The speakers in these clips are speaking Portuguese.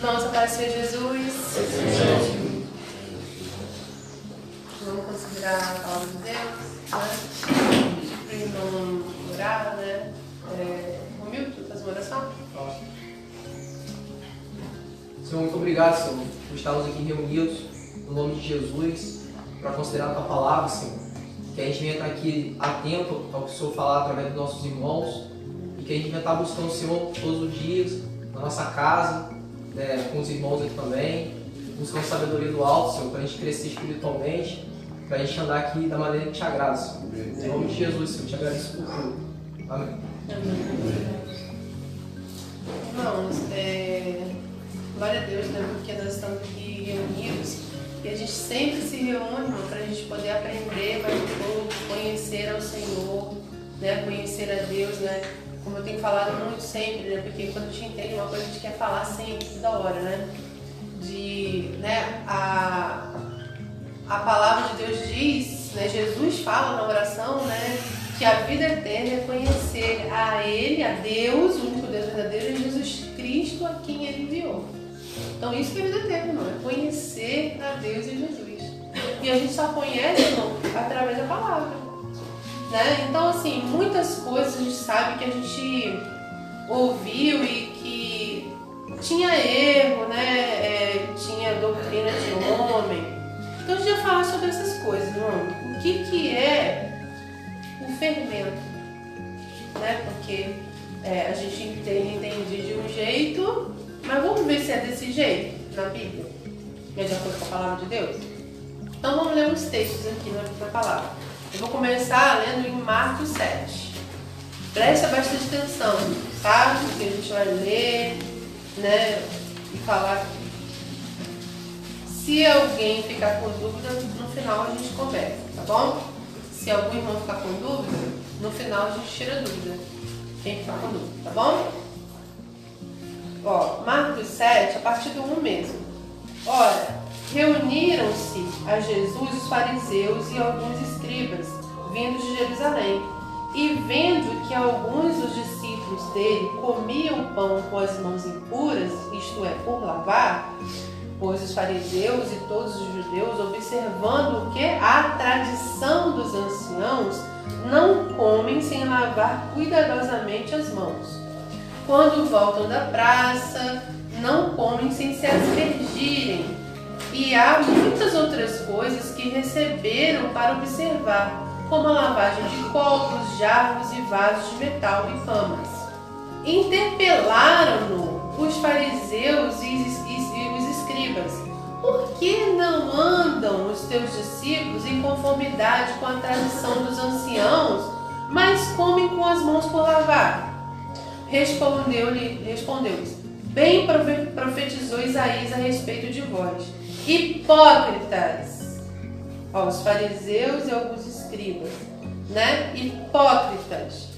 Irmãos, a paz seja Jesus. Vamos considerar a palavra de Deus, né? Para o irmão orar, né? Milton, faz uma oração? Senhor, muito obrigado, Senhor, por estarmos aqui reunidos no nome de Jesus para considerar a Tua palavra, Senhor. Que a gente venha estar aqui atento ao que o Senhor falar através dos nossos irmãos e que a gente venha estar buscando o Senhor todos os dias, na nossa casa, com os irmãos aqui também, buscando sabedoria do alto, Senhor, para a gente crescer espiritualmente, para a gente andar aqui da maneira que te agrada, Senhor. Em nome de Jesus, Senhor, te agradeço por tudo. Amém. Irmãos, glória a Deus, né? Porque nós estamos aqui reunidos e a gente sempre se reúne para a gente poder aprender mais um pouco, conhecer ao Senhor, né? Conhecer a Deus, né? Como eu tenho falado muito sempre, né? Porque quando a gente entende uma coisa, a gente quer falar sempre da hora, né? A palavra de Deus diz, né? Jesus fala na oração, né? Que a vida eterna é conhecer a Ele, a Deus, o único Deus verdadeiro, e Jesus Cristo, a quem Ele enviou. Então isso que é vida eterna, irmão, é conhecer a Deus e Jesus. E a gente só conhece, irmão, através da palavra, né? Então, assim, muitas coisas a gente sabe que a gente ouviu e que tinha erro, né? Tinha doutrina de homem. Então a gente vai falar sobre essas coisas, irmão. O que é o fermento, né? Porque a gente entende de um jeito, mas vamos ver se é desse jeito na Bíblia, de acordo com a palavra de Deus. Então vamos ler uns textos aqui na palavra. Eu vou começar lendo em Marcos 7. Presta bastante atenção, tá? Porque a gente vai ler, né? E falar aqui. Se alguém ficar com dúvida, no final a gente conversa, tá bom? Se algum irmão ficar com dúvida, no final a gente tira a dúvida. Quem ficar com dúvida, tá bom? Ó, Marcos 7, a partir do 1 mesmo. Ora, reuniram-se a Jesus os fariseus e alguns escribas, vindos de Jerusalém. E vendo que alguns dos discípulos dele comiam pão com as mãos impuras, isto é, por lavar, pois os fariseus e todos os judeus, observando o que? A tradição dos anciãos, não comem sem lavar cuidadosamente as mãos. Quando voltam da praça, não comem sem se aspergirem. E há muitas outras coisas que receberam para observar, como a lavagem de copos, jarros e vasos de metal e camas. Interpelaram-no os fariseus e os escribas: por que não andam os teus discípulos em conformidade com a tradição dos anciãos, mas comem com as mãos por lavar? Respondeu-lhes: bem profetizou Isaías a respeito de vós, hipócritas. Os fariseus e alguns escribas, né? Hipócritas.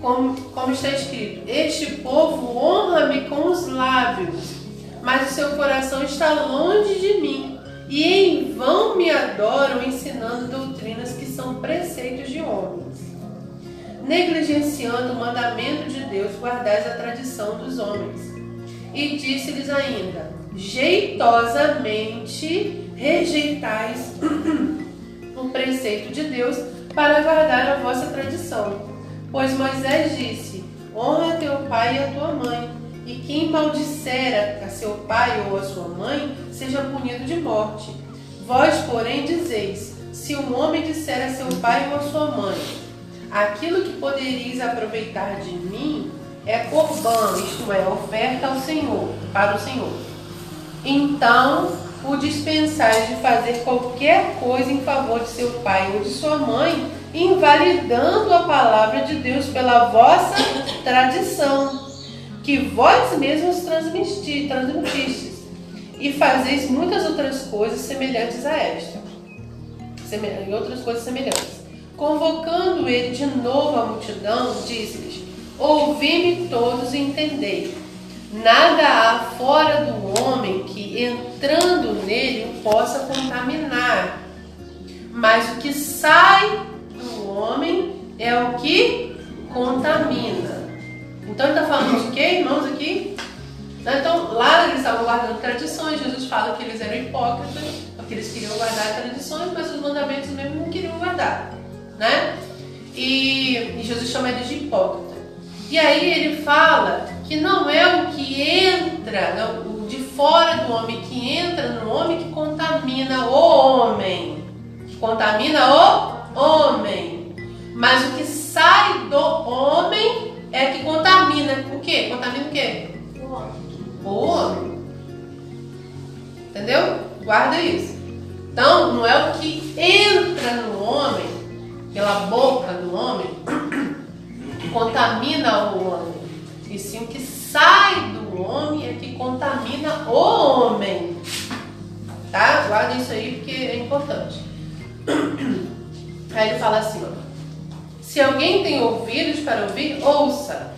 Como está escrito: este povo honra-me com os lábios, mas o seu coração está longe de mim, e em vão me adoram, ensinando doutrinas que são preceitos de homens. Negligenciando o mandamento de Deus, guardais a tradição dos homens. E disse-lhes ainda: jeitosamente rejeitais o preceito de Deus para guardar a vossa tradição. Pois Moisés disse: honra teu pai e a tua mãe, e quem maldisser a seu pai ou a sua mãe, seja punido de morte. Vós, porém, dizeis: se um homem disser a seu pai ou a sua mãe, aquilo que poderíeis aproveitar de mim é corbã, isto é, oferta ao Senhor, para o Senhor. Então o dispensais de fazer qualquer coisa em favor de seu pai ou de sua mãe, invalidando a palavra de Deus pela vossa tradição, que vós mesmos transmitistes, e fazeis muitas outras coisas semelhantes a esta. E outras coisas semelhantes. Convocando ele de novo a multidão, disse-lhes: ouvi-me todos e entendei. Nada há fora do homem que, entrando nele, o possa contaminar. Mas o que sai do homem é o que contamina. Então ele está falando de quê, irmãos, aqui? Então, lá eles estavam guardando tradições. Jesus fala que eles eram hipócritas, porque eles queriam guardar tradições, mas os mandamentos mesmo não queriam guardar, né? E Jesus chama eles de hipócrita. E aí ele fala que não é o que entra, não, o de fora do homem que entra no homem que contamina o homem. Que contamina o homem. Mas o que sai do homem é que contamina. O quê? Contamina o quê? O homem. Entendeu? Guarda isso. Então, não é o que entra no homem, pela boca do homem, que contamina o homem. E sim o que sai do homem é que contamina o homem. Tá? Guarda isso aí porque é importante. Aí ele fala assim, ó. Se alguém tem ouvidos para ouvir, ouça.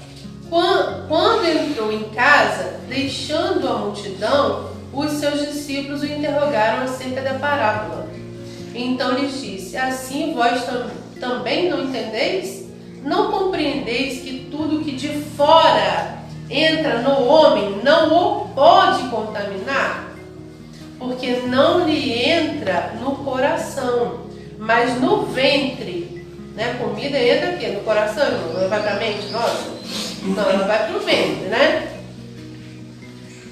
Quando entrou em casa, deixando a multidão, os seus discípulos o interrogaram acerca da parábola. Então lhes disse, assim vós também não entendeis? Não compreendeis que tudo que de fora entra no homem não o pode contaminar? Porque não lhe entra no coração, mas no ventre. Né? Comida entra aqui no coração, não vai para a mente nossa? Não, ela vai para o ventre, né?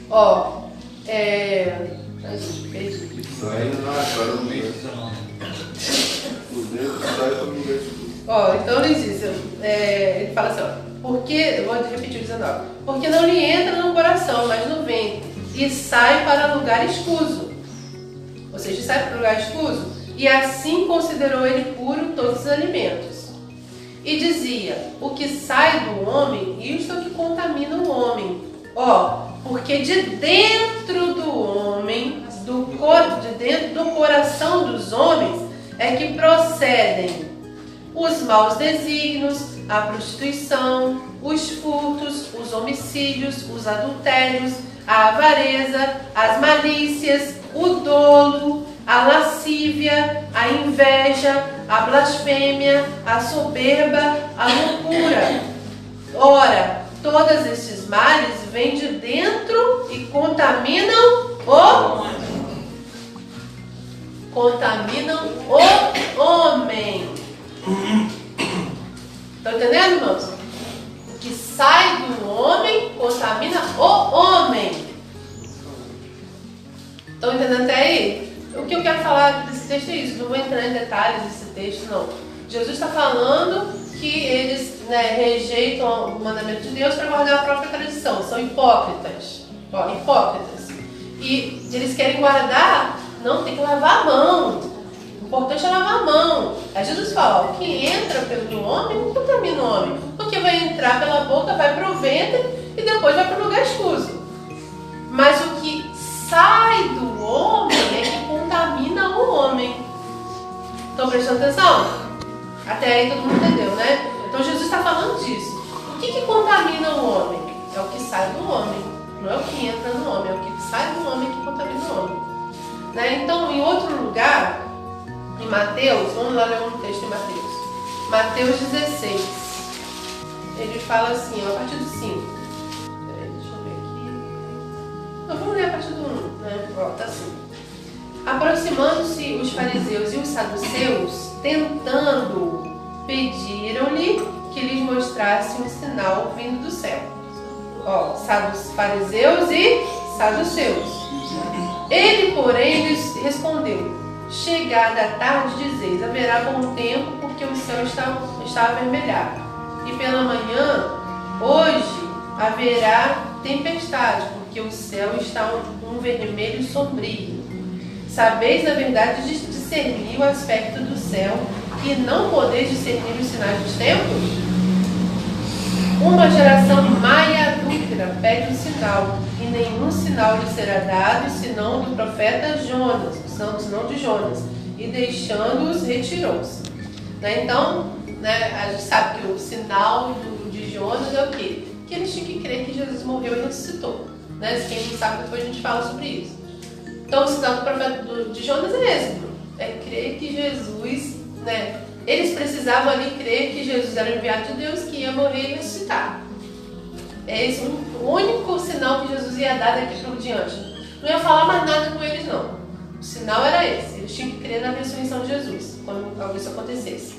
Ó, Ó, então ele diz, ele fala assim, ó, porque, eu vou repetir o 19, porque não lhe entra no coração, mas no ventre, e sai para lugar escuso. Ou seja, sai para lugar escuso, e assim considerou ele puro todos os alimentos. E dizia, o que sai do homem, isto é o que contamina o homem. Ó, porque de dentro do homem, de dentro do coração dos homens, é que procedem os maus desígnios, a prostituição, os furtos, os homicídios, os adultérios, a avareza, as malícias, o dolo, a lascívia, a inveja, a blasfêmia, a soberba, a loucura. Ora, todos esses males vêm de dentro e contaminam o homem. Estão entendendo, irmãos? O que sai do homem contamina o homem. Estão entendendo até aí? O que eu quero falar desse texto é isso. Não vou entrar em detalhes desse texto, não. Jesus está falando que eles rejeitam o mandamento de Deus para guardar a própria tradição. São hipócritas. Ó, hipócritas. E eles querem guardar, não, tem que lavar a mão. O importante é lavar a mão. Aí Jesus fala, ó, o que entra pelo homem não contamina o homem. Porque vai entrar pela boca, vai para o ventre e depois vai para o lugar escuso. Mas o que sai do homem é que contamina o homem. Estão prestando atenção? Até aí todo mundo entendeu, né? Então Jesus está falando disso. O que contamina o homem? É o que sai do homem. Não é o que entra no homem, é o que sai do homem que contamina o homem. Né? Então, em outro lugar, em Mateus, vamos lá ler um texto em Mateus. Mateus 16. Ele fala assim, ó, a partir do 5. Peraí, deixa eu ver aqui. Não, vamos ler a partir do 1, né? Ó, tá assim. Aproximando-se os fariseus e os saduceus, tentando, pediram-lhe que lhes mostrasse um sinal vindo do céu. Ó, fariseus e saduceus. Ele, porém, lhes respondeu, chegada a tarde, dizeis, haverá bom tempo, porque o céu está avermelhado. E pela manhã, hoje, haverá tempestade, porque o céu está um vermelho sombrio. Sabeis, na verdade, discernir o aspecto do céu e não podeis discernir os sinais dos tempos? Uma geração má e adúltera pede um sinal, e nenhum sinal lhe será dado, senão do profeta Jonas, senão de Jonas, e deixando-os, retirou-se. Né? Então, a gente sabe que o sinal de Jonas é o quê? Que eles tinham que crer que Jesus morreu e ressuscitou. Né? Quem não sabe, depois a gente fala sobre isso. Então, o sinal do profeta de Jonas é esse, é crer que Jesus, eles precisavam ali crer que Jesus era o enviado de Deus, que ia morrer e ressuscitar. É esse o único sinal que Jesus ia dar daqui por diante. Não ia falar mais nada com eles, não. O sinal era esse. Eles tinham que crer na ressurreição de Jesus, quando algo isso acontecesse.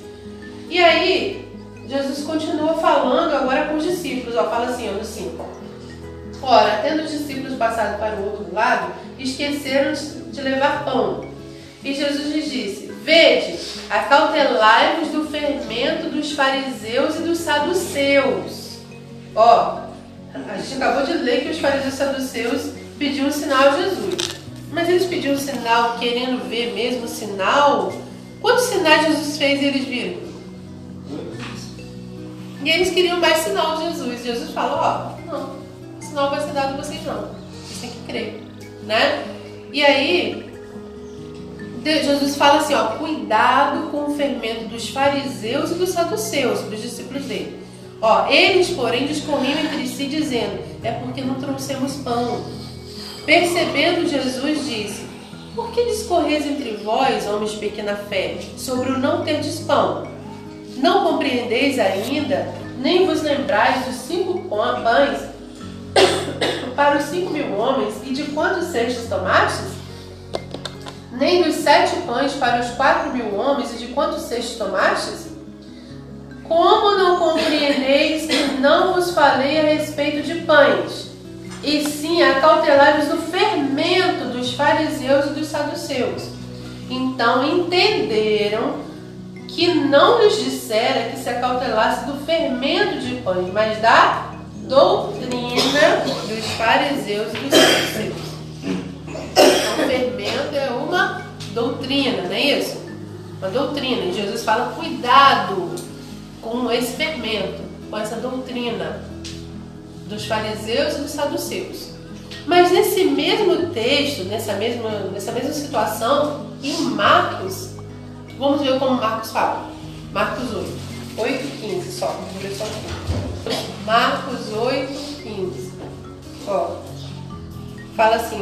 E aí, Jesus continua falando agora com os discípulos. Fala assim, no 5. Ora, tendo os discípulos passado para o outro lado, esqueceram de levar pão. E Jesus lhes disse: Vede, acautelai-vos do fermento dos fariseus e dos saduceus. A gente acabou de ler que os fariseus e saduceus pediam um sinal a Jesus. Mas eles pediam um sinal querendo ver mesmo o sinal? Quantos sinais Jesus fez e eles viram? E eles queriam mais sinal de Jesus. Jesus fala, não, o sinal vai ser dado a vocês não. Vocês têm que crer, né? E aí, Jesus fala assim, cuidado com o fermento dos fariseus e dos saduceus, dos discípulos dele. Eles, porém, discorriam entre si, dizendo, é porque não trouxemos pão. Percebendo, Jesus disse, por que discorreis entre vós, homens de pequena fé, sobre o não terdes pão? Não compreendeis ainda, nem vos lembrais dos 5 pães para os 5.000 homens, e de quantos cestos tomastes? Nem dos 7 pães para os 4.000 homens, e de quantos cestos tomastes? Como não compreendeis que não vos falei a respeito de pães, e sim acautelai-vos do fermento dos fariseus e dos saduceus? Então entenderam que não lhes dissera que se acautelasse do fermento de pães, mas da doutrina dos fariseus e dos saduceus. Então, o fermento é uma doutrina, não é isso? Uma doutrina. E Jesus fala, cuidado com esse fermento, com essa doutrina dos fariseus e dos saduceus. Mas nesse mesmo texto, nessa mesma situação, em Marcos, vamos ver como Marcos fala. Marcos 8:15 só. Vamos ver só aqui. Marcos 8:15. Fala assim,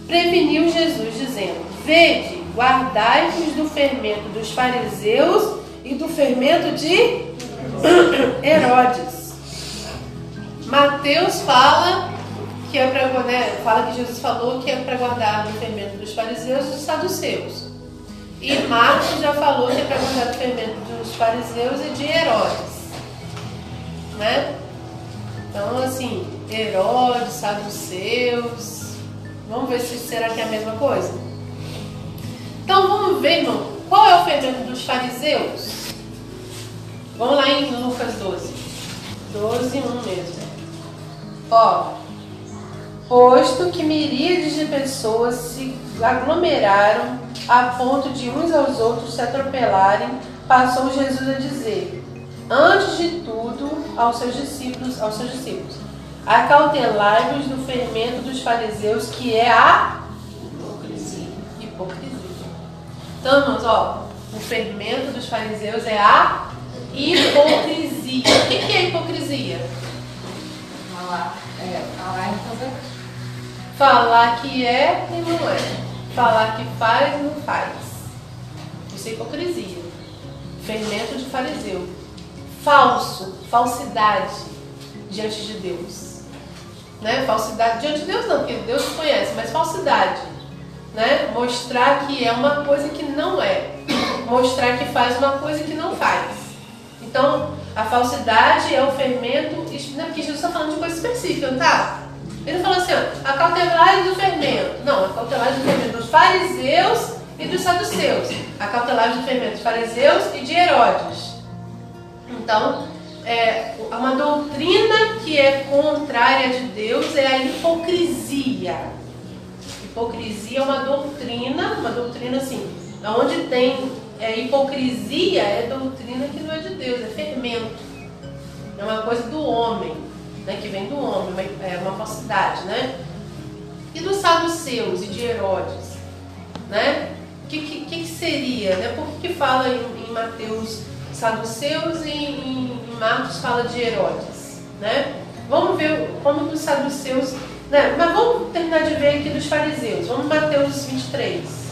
preveniu Jesus, dizendo, vede, guardai-vos do fermento dos fariseus e do fermento de Herodes. Mateus fala que é para fala que Jesus falou que é para guardar do fermento dos fariseus e dos saduceus. E Marcos já falou que é para guardar do fermento dos fariseus e de Herodes, né? Então, assim, Herodes, saduceus, vamos ver se será que é a mesma coisa? Então, vamos ver, irmão, qual é o fermento dos fariseus? Vamos lá em Lucas 12:1 mesmo. Posto que miríades de pessoas se aglomeraram a ponto de uns aos outros se atropelarem, passou Jesus a dizer, antes de tudo, aos seus discípulos, acautelai-vos do fermento dos fariseus, que é a hipocrisia. Então, irmãos, o fermento dos fariseus é a hipocrisia. O que é hipocrisia? Falar que é e não é. Falar que faz e não faz. Isso é hipocrisia. Fermento de fariseu. Falsidade diante de Deus. Né? Falsidade diante de Deus não, porque Deus conhece, mas falsidade. Né? Mostrar que é uma coisa que não é. Mostrar que faz uma coisa que não faz. Então, a falsidade é o fermento, porque Jesus está falando de coisa específica, não tá? Ele falou assim, acautelai-vos do fermento. Não, acautelai-vos do fermento dos fariseus e dos saduceus. Acautelai-vos do fermento dos fariseus e de Herodes. Então, uma doutrina que é contrária de Deus é a hipocrisia. Hipocrisia é uma doutrina assim, onde tem hipocrisia é doutrina que não é de Deus, é fermento. É uma coisa do homem, né, que vem do homem, é uma falsidade, né? E dos saduceus e de Herodes, né? O que seria, né? Por que fala em Mateus saduceus e em Marcos fala de Herodes, né? Vamos ver como dos saduceus, né? Mas vamos terminar de ver aqui dos fariseus. Vamos em Mateus 23.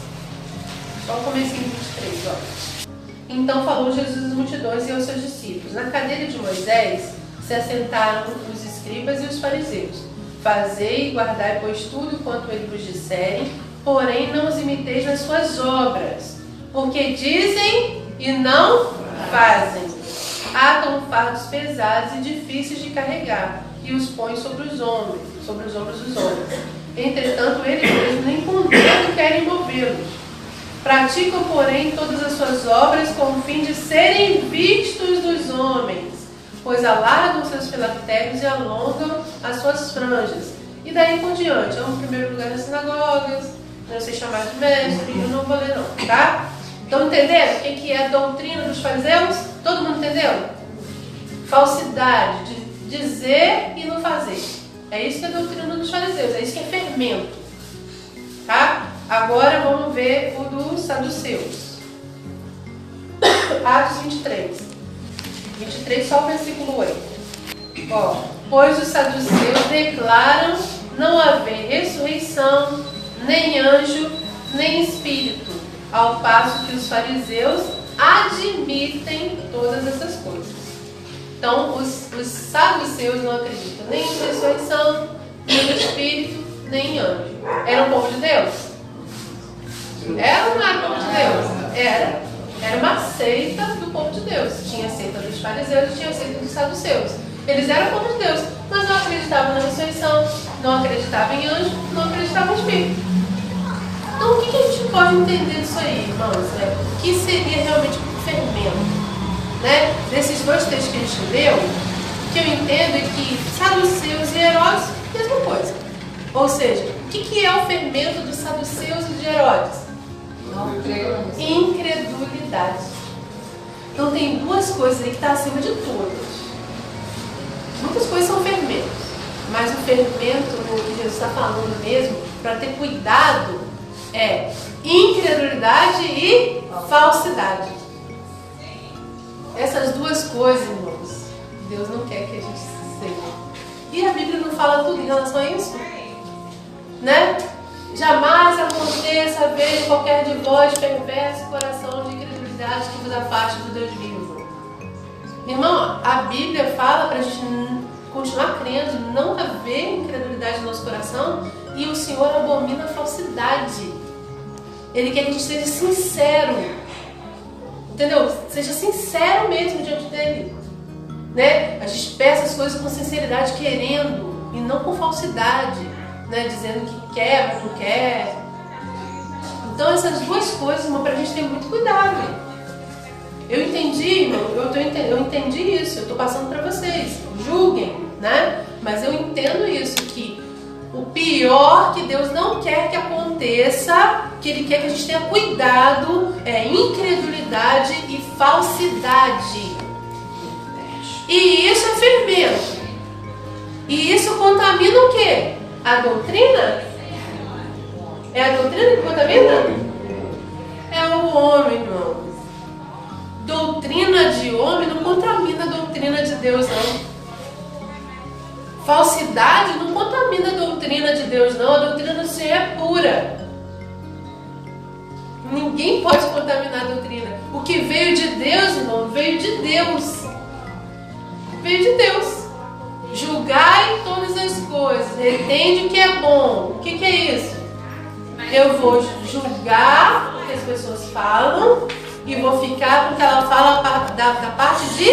Só o comecinho de 23, Então falou Jesus às multidões e aos seus discípulos. Na cadeira de Moisés se assentaram os escribas escribas e os fariseus. Fazei e guardai, pois, tudo quanto eles vos disserem, porém não os imiteis nas suas obras, porque dizem e não fazem. Atam fardos pesados e difíceis de carregar, e os põem sobre os ombros dos homens. Entretanto, eles mesmos nem com dedo querem movê-los. Praticam, porém, todas as suas obras com o fim de serem vistos dos homens, pois alargam seus filactérios e alongam as suas franjas. E daí por diante, vamos em primeiro lugar nas sinagogas, não ser chamado de mestre, eu não vou ler não, tá? Então entenderam o que é a doutrina dos fariseus? Todo mundo entendeu? Falsidade, de dizer e não fazer. É isso que é a doutrina dos fariseus, é isso que é fermento. Tá? Agora vamos ver o dos saduceus. Atos 23. 23, só o versículo 8. Ó, pois os saduceus declaram não haver ressurreição, nem anjo, nem espírito, ao passo que os fariseus admitem todas essas coisas. Então, os saduceus não acreditam nem em ressurreição, nem em espírito, nem em anjo. Era o povo de Deus? Era ou não era o povo de Deus? Era. Era uma seita do povo de Deus. Tinha a seita dos fariseus e tinha a seita dos saduceus. Eles eram o povo de Deus, mas não acreditavam na ressurreição, não acreditavam em anjo, não acreditavam em espírito. Então, o que a gente pode entender disso aí, irmãos? O que seria realmente um fermento? Né? Desses dois textos que a gente leu, o que eu entendo é que saduceus e Herodes, mesma coisa. Ou seja, o que é o fermento dos saduceus e de Herodes? Incredulidade. Então tem duas coisas aí que estão acima de todas. Muitas coisas são fermentos, mas o fermento que Jesus está falando mesmo, para ter cuidado, é incredulidade e falsidade. Essas duas coisas, irmãos, Deus não quer que a gente seja. E a Bíblia não fala tudo em relação a isso? Né? Jamais aconteça, veja qualquer de vós perverso coração de incredulidade que vos afaste do Deus vivo. Irmão, a Bíblia fala para a gente continuar crendo, não haver incredulidade no nosso coração, e o Senhor abomina a falsidade. Ele quer que a gente seja sincero. Entendeu? Seja sincero mesmo diante dele. Né? A gente peça as coisas com sinceridade, querendo, e não com falsidade. Né? Dizendo que quer, mas não quer. Então essas duas coisas, irmão, pra gente ter muito cuidado. Eu entendi, irmão, eu entendi isso, eu estou passando para vocês. Julguem, né? Mas eu entendo isso, que o pior que Deus não quer que aconteça, que Ele quer que a gente tenha cuidado, é incredulidade e falsidade. E isso é fermento. E isso contamina o quê? A doutrina? É a doutrina que contamina? É o homem, irmãos. Doutrina de homem não contamina a doutrina de Deus, não. Falsidade não contamina a doutrina de Deus, não. A doutrina do Senhor é pura. Ninguém pode contaminar a doutrina. O que veio de Deus, irmão, veio de Deus. Veio de Deus. Julgai todas as coisas, retende o que é bom. O que é isso? Eu vou julgar o que as pessoas falam e vou ficar com o que ela fala da parte de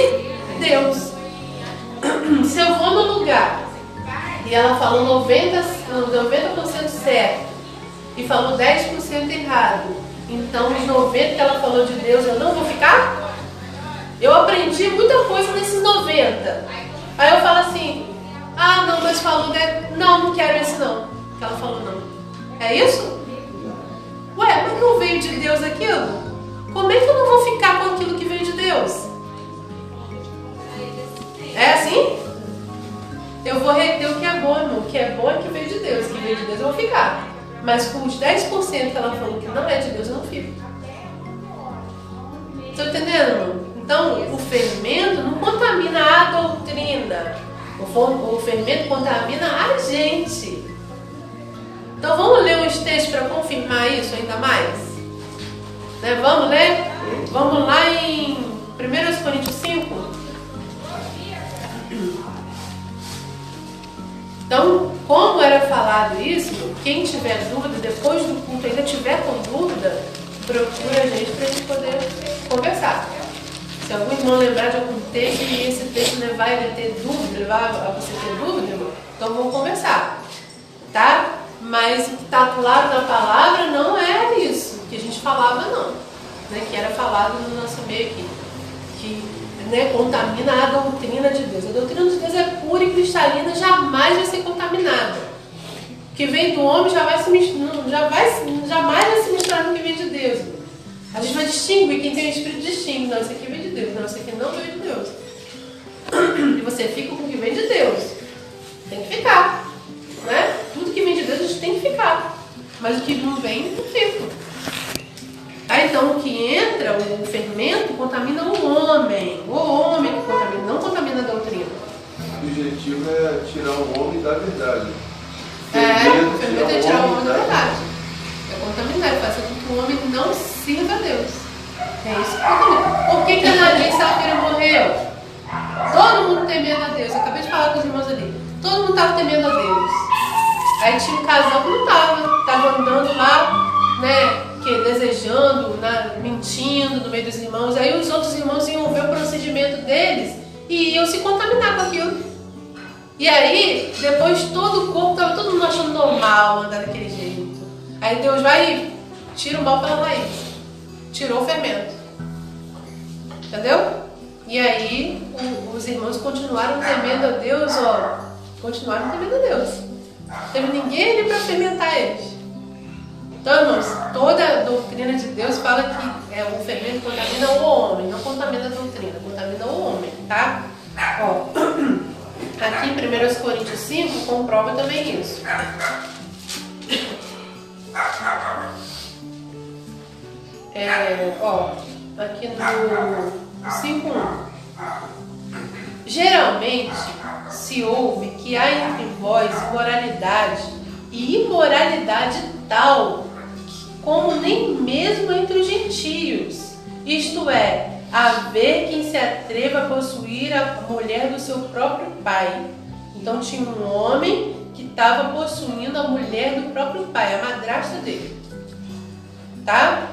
Deus. Se eu vou no lugar e ela falou 90% certo e falou 10% errado, então os 90% que ela falou de Deus eu não vou ficar? Eu aprendi muita coisa nesses 90%. Aí eu falo assim, ah não, mas falou, não quero esse não, que ela falou não. É isso? Ué, mas não veio de Deus aquilo? Como é que eu não vou ficar com aquilo que veio de Deus? É assim? Eu vou reter o que é bom, irmão. O que é bom é que veio de Deus. O que veio de Deus eu vou ficar. Mas com os 10% que ela falou que não é de Deus, eu não fico. Estão entendendo, irmão? Então, o fermento não contamina a doutrina. O fermento contamina a gente. Então, vamos ler uns textos para confirmar isso ainda mais? Né? Vamos ler? Vamos lá em 1 Coríntios 5. Então, como era falado isso, quem tiver dúvida, depois do culto ainda tiver com dúvida, procura a gente para a gente poder conversar. Se algum irmão lembrar de algum texto e esse texto levar ele a ter dúvida, levar a você ter dúvida, irmão, então vamos conversar, tá? Mas o que está claro na palavra não é isso que a gente falava, não, né? Que era falado no nosso meio aqui, que, né, contamina a doutrina de Deus. A doutrina de Deus é pura e cristalina, jamais vai ser contaminada. O que vem do homem jamais vai se misturar com o que vem de Deus. A gente vai distinguir, quem tem o Espírito distingue. Não, isso aqui vem de Deus, não, isso aqui não veio de Deus. E você fica com o que vem de Deus. Tem que ficar, né? Tudo que vem de Deus a gente tem que ficar. Mas o que não vem, não fica. Tá? Então o que entra, o fermento, contamina o homem. O homem que contamina, não contamina a doutrina. O objetivo é tirar o homem da verdade. O fermento é tirar o homem da verdade. É contaminar, é fazer com que o homem não sirva a Deus. É isso que contamina. Por que Ananias e Safira morreu? Todo mundo temendo a Deus. Eu acabei de falar com os irmãos ali. Todo mundo estava temendo a Deus. Aí tinha um casal que não estava andando lá, né, desejando, né, mentindo no meio dos irmãos. Aí os outros irmãos iam ver o procedimento deles e iam se contaminar com aquilo. E aí, depois todo o corpo estava todo mundo achando normal andar daquele jeito. Aí Deus vai e tira o mal pela raiz. Tirou o fermento. Entendeu? E aí os irmãos continuaram temendo a Deus, continuaram temendo a Deus. Não teve ninguém ali para fermentar eles. Então, irmãos, toda a doutrina de Deus fala que o fermento contamina o homem, não contamina a doutrina, contamina o homem, tá? Aqui em 1 Coríntios 5 comprova também isso. Aqui no 5:1. Geralmente se ouve que há entre vós imoralidade e imoralidade tal como nem mesmo entre os gentios, isto é, haver quem se atreva a possuir a mulher do seu próprio pai. Então tinha um homem que estava possuindo a mulher do próprio pai, a madrasta dele, tá?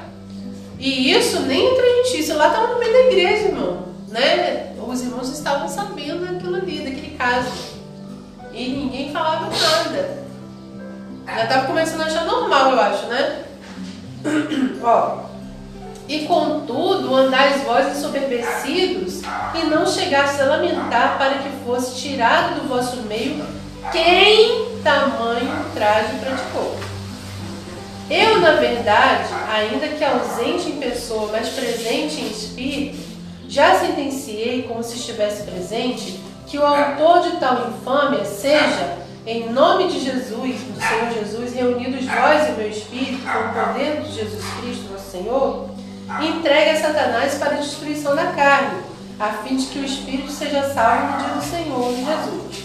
E isso nem entre a gente, isso lá estava no meio da igreja, irmão, né? Os irmãos estavam sabendo daquilo ali, daquele caso, e ninguém falava nada. Já estava começando a achar normal, eu acho, né? E contudo, andais vós ensoberbecidos, e não chegastes a lamentar para que fosse tirado do vosso meio quem tamanho traje praticou. Eu, na verdade, ainda que ausente em pessoa, mas presente em espírito, já sentenciei, como se estivesse presente, que o autor de tal infâmia seja, em nome de Jesus, do Senhor Jesus, reunidos vós e meu espírito, com o poder de Jesus Cristo, nosso Senhor, entregue a Satanás para a destruição da carne, a fim de que o espírito seja salvo no dia do Senhor Jesus.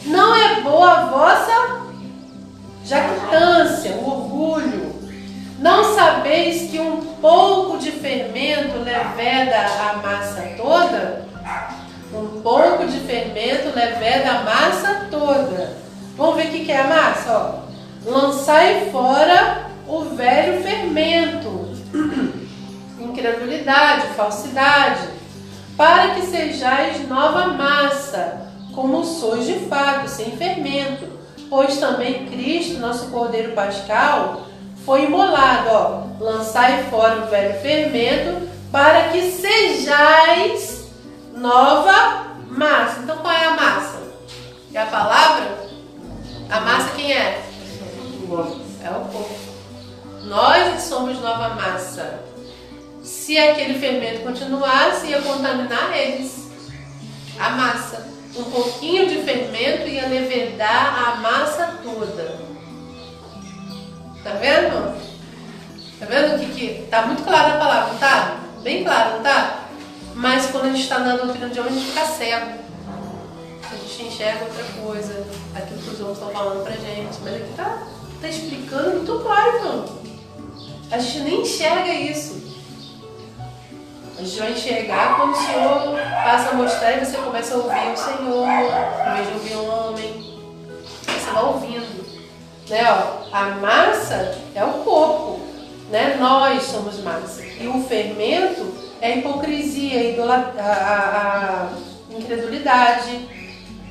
Não é boa a vossa jactância, o orgulho. Não sabeis que um pouco de fermento leveda a massa toda? Um pouco de fermento leveda a massa toda. Vamos ver o que é a massa? Lançai fora o velho fermento, incredulidade, falsidade, para que sejais nova massa, como sois de fato, sem fermento. Pois também Cristo, nosso Cordeiro Pascal, foi imolado. Lançai fora o velho fermento, para que sejais nova massa. Então qual é a massa? É a palavra? A massa quem é? É o corpo. Nós somos nova massa. Se aquele fermento continuasse, ia contaminar eles. A massa. Um pouquinho de fermento ia levedar a massa toda. Tá vendo? Tá vendo que tá muito claro a palavra, não tá? Bem claro, não tá? Mas quando a gente está na doutrina de homem, a gente fica cego. A gente enxerga outra coisa, aquilo que os homens estão falando pra gente. Mas aqui tá explicando muito claro, então. A gente nem enxerga isso. A gente vai enxergar quando o Senhor passa a mostrar e você começa a ouvir o Senhor, em vez de ouvir um homem. você vai ouvindo. Né? Ó, a massa é o corpo, né? Nós somos massa. E o fermento é a hipocrisia, a incredulidade.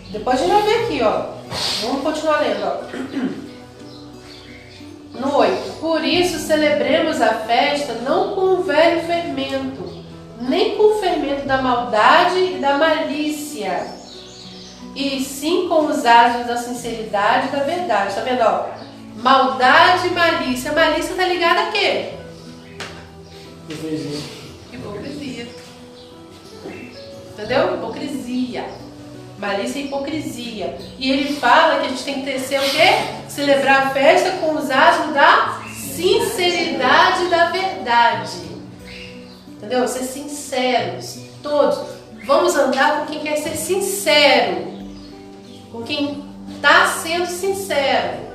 Depois a gente vai ver aqui, ó. Vamos continuar lendo, ó. No 8. Por isso celebremos a festa não com o velho fermento, nem com o fermento da maldade e da malícia, e sim com os asmos da sinceridade e da verdade. Tá vendo, ó? Maldade e malícia. Malícia tá ligada a quê? Hipocrisia. Entendeu? Hipocrisia. Malícia e hipocrisia. E ele fala que a gente tem que ser o quê? Celebrar a festa com os asmos da sinceridade e da verdade. Entendeu? Ser sinceros. Todos. Vamos andar com quem quer ser sincero. Com quem está sendo sincero.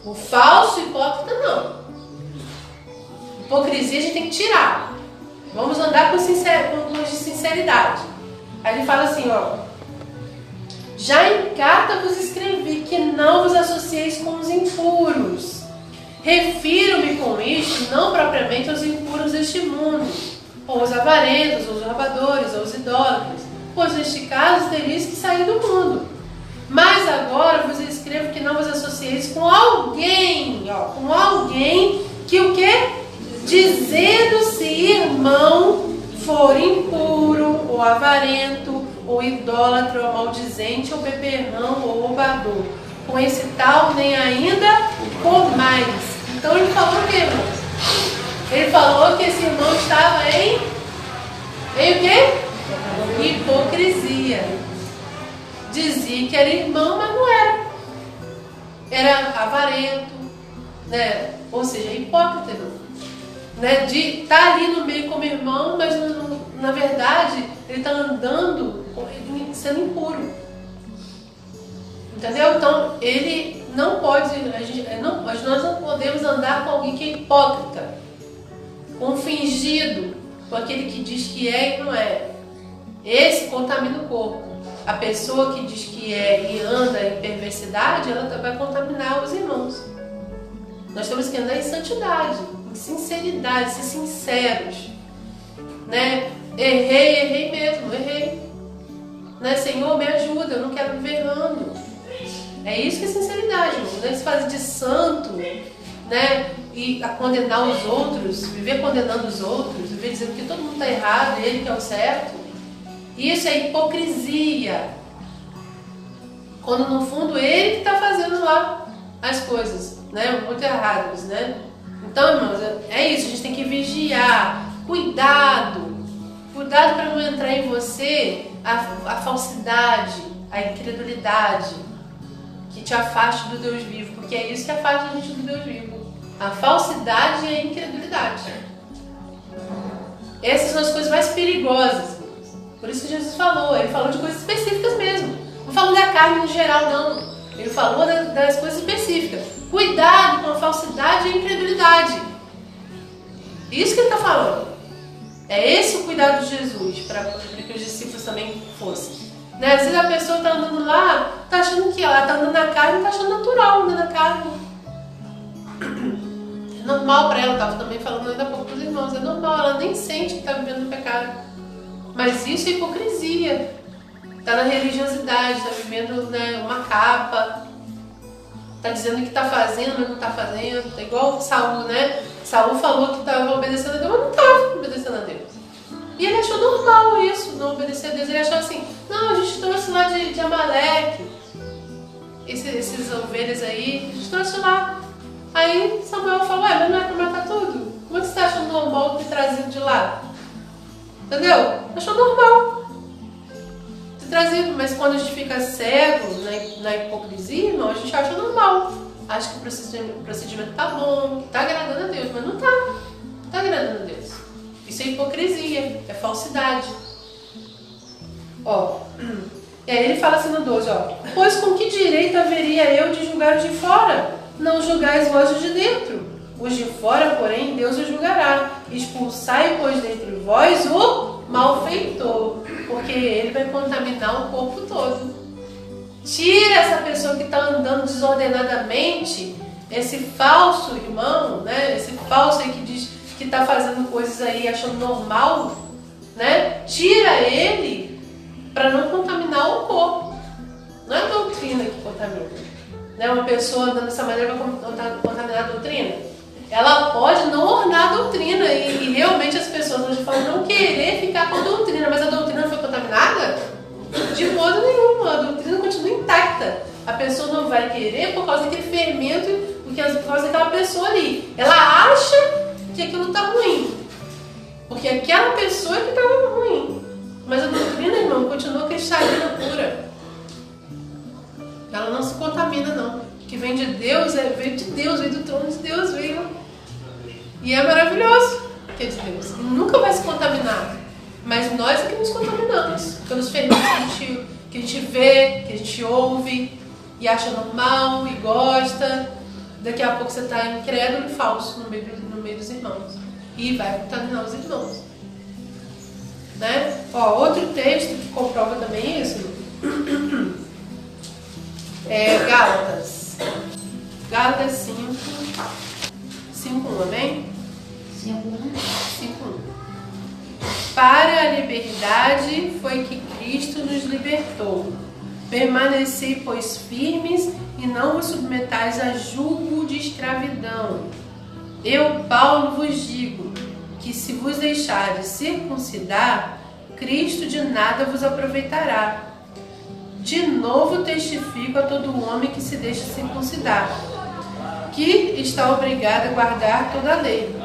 O falso hipócrita não. Hipocrisia a gente tem que tirar. Vamos andar com sinceridade. Aí ele fala assim, ó. Já em carta vos escrevi que não vos associeis com os impuros. Refiro-me com isto não propriamente aos impuros deste mundo, ou os avarentos, ou os roubadores, ou os idólatras, pois neste caso terias que sair do mundo. Mas agora vos escrevo que não vos associeis com alguém, ó, com alguém que o quê? Dizendo-se irmão for impuro, ou avarento, ou idólatra, ou maldizente, ou beberrão, ou roubador. Com esse tal nem ainda por mais. Então ele falou o quê, irmãos? Ele falou que esse irmão estava em o quê? Hipocrisia. Dizia que era irmão, mas não era. Era avarento, né? Ou seja, hipócrita, né? De estar ali no meio como irmão, mas na verdade ele está andando sendo impuro. Entendeu? Então ele não pode, nós não podemos andar com alguém que é hipócrita, com um fingido, com aquele que diz que é e não é. Esse contamina o corpo. A pessoa que diz que é e anda em perversidade, ela vai contaminar os irmãos. Nós temos que andar em santidade, em sinceridade, ser sinceros, né? Errei mesmo, errei. Né? Senhor, me ajuda, eu não quero viver errando. É isso que é sinceridade, irmão. Não é se fazer de santo, né? E a condenar os outros, viver condenando os outros, viver dizendo que todo mundo está errado e ele que é o certo. Isso é hipocrisia. Quando no fundo ele que está fazendo lá as coisas, né? Muito erradas, né? Então, irmãos, é isso, a gente tem que vigiar. Cuidado para não entrar em você a falsidade, a incredulidade que te afaste do Deus vivo, porque é isso que afasta a gente do Deus vivo. A falsidade e a incredulidade. Essas são as coisas mais perigosas. Por isso que Jesus falou, ele falou de coisas específicas mesmo. Não falou da carne em geral, não. Ele falou das coisas específicas. Cuidado com a falsidade e a incredulidade. Isso que ele está falando. É esse o cuidado de Jesus, para que os discípulos também fossem. Né? Às vezes a pessoa está andando lá, está achando que ela está andando na carne, está achando natural andando na carne. É normal para ela, estava também falando ainda há pouco para os irmãos, é normal, ela nem sente que está vivendo no pecado. Mas isso é hipocrisia. Está na religiosidade, está vivendo, né, uma capa. Está dizendo que está fazendo, mas não está fazendo. É igual Saul, né? Saul falou que estava obedecendo a Deus, mas não estava obedecendo a Deus. E ele achou normal isso, não obedecer a Deus. Ele achou assim, não, a gente trouxe lá de Amaleque, esses ovelhas aí, a gente trouxe lá. Aí Samuel falou, mas não é para matar tudo? Como é que você está achando normal ter trazido de lá? Entendeu? Achou normal ter trazido, mas quando a gente fica cego na hipocrisia, irmão, a gente acha normal. Acha que o procedimento tá bom, que tá agradando a Deus, mas não tá. Não tá agradando a Deus. Isso é hipocrisia, é falsidade. Ó, e aí ele fala assim no 12, ó. Pois com que direito haveria eu de julgar os de fora? Não julgais vós os de dentro. Os de fora, porém, Deus os julgará. Expulsai, pois, dentre vós o malfeitor, porque ele vai contaminar o corpo todo. Tira essa pessoa que está andando desordenadamente, esse falso irmão, né? Esse falso aí que diz que está fazendo coisas aí achando normal, né? Tira ele para não contaminar o corpo. Não é a doutrina que contamina. Né? Uma pessoa andando dessa maneira vai contaminar a doutrina. Ela pode não ornar a doutrina e realmente as pessoas hoje falam não querer ficar com a doutrina, mas a doutrina não foi contaminada? De modo nenhum, a doutrina continua intacta. A pessoa não vai querer por causa daquele fermento, por causa daquela pessoa ali. Ela acha que aquilo está ruim, porque aquela pessoa é que está ruim. Mas a doutrina, irmão, continua cristalina pura. Ela não se contamina, não. O que vem de Deus veio de Deus, veio do trono de Deus, veio. E é maravilhoso que é de Deus. E nunca vai se contaminar. Mas nós é que nos contaminamos. Pelos fermentos que a gente vê, que a gente ouve, e acha normal, e gosta. Daqui a pouco você está incrédulo e falso no meio dos irmãos. E vai contaminar os irmãos. Né? Ó, outro texto que comprova também isso é Gálatas. Gálatas 5, 5:1, amém? 5:1. Para a liberdade foi que Cristo nos libertou. Permanecei, pois, firmes e não vos submetais a julgo de escravidão. Eu, Paulo, vos digo que se vos deixardes circuncidar, Cristo de nada vos aproveitará. De novo testifico a todo homem que se deixa circuncidar, que está obrigado a guardar toda a lei.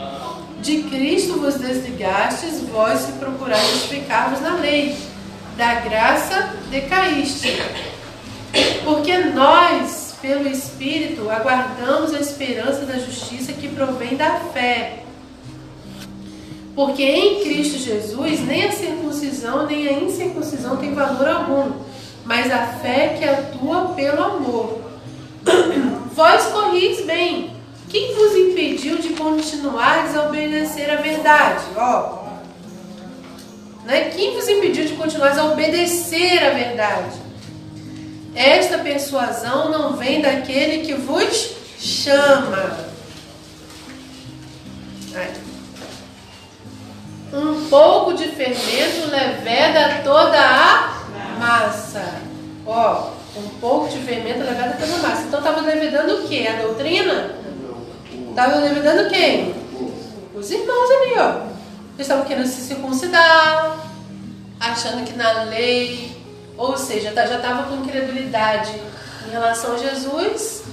De Cristo vos desligastes, vós se procurais justificar-vos na lei. Da graça decaíste. Porque nós, pelo Espírito, aguardamos a esperança da justiça que provém da fé. Porque em Cristo Jesus nem a circuncisão nem a incircuncisão tem valor algum, mas a fé que atua pelo amor. Vós corris bem. Quem vos impediu de continuar a obedecer à verdade? Ó, né? Quem vos impediu de continuar a obedecer à verdade? Esta persuasão não vem daquele que vos chama. Aí. Um pouco de fermento leveda toda a massa. Ó, um pouco de fermento leveda toda a massa. Então estava levedando o quê? A doutrina? Estava levedando quem? Os irmãos ali, ó. Eles estavam querendo se circuncidar, achando que na lei, ou seja, já estava com incredulidade em relação a Jesus,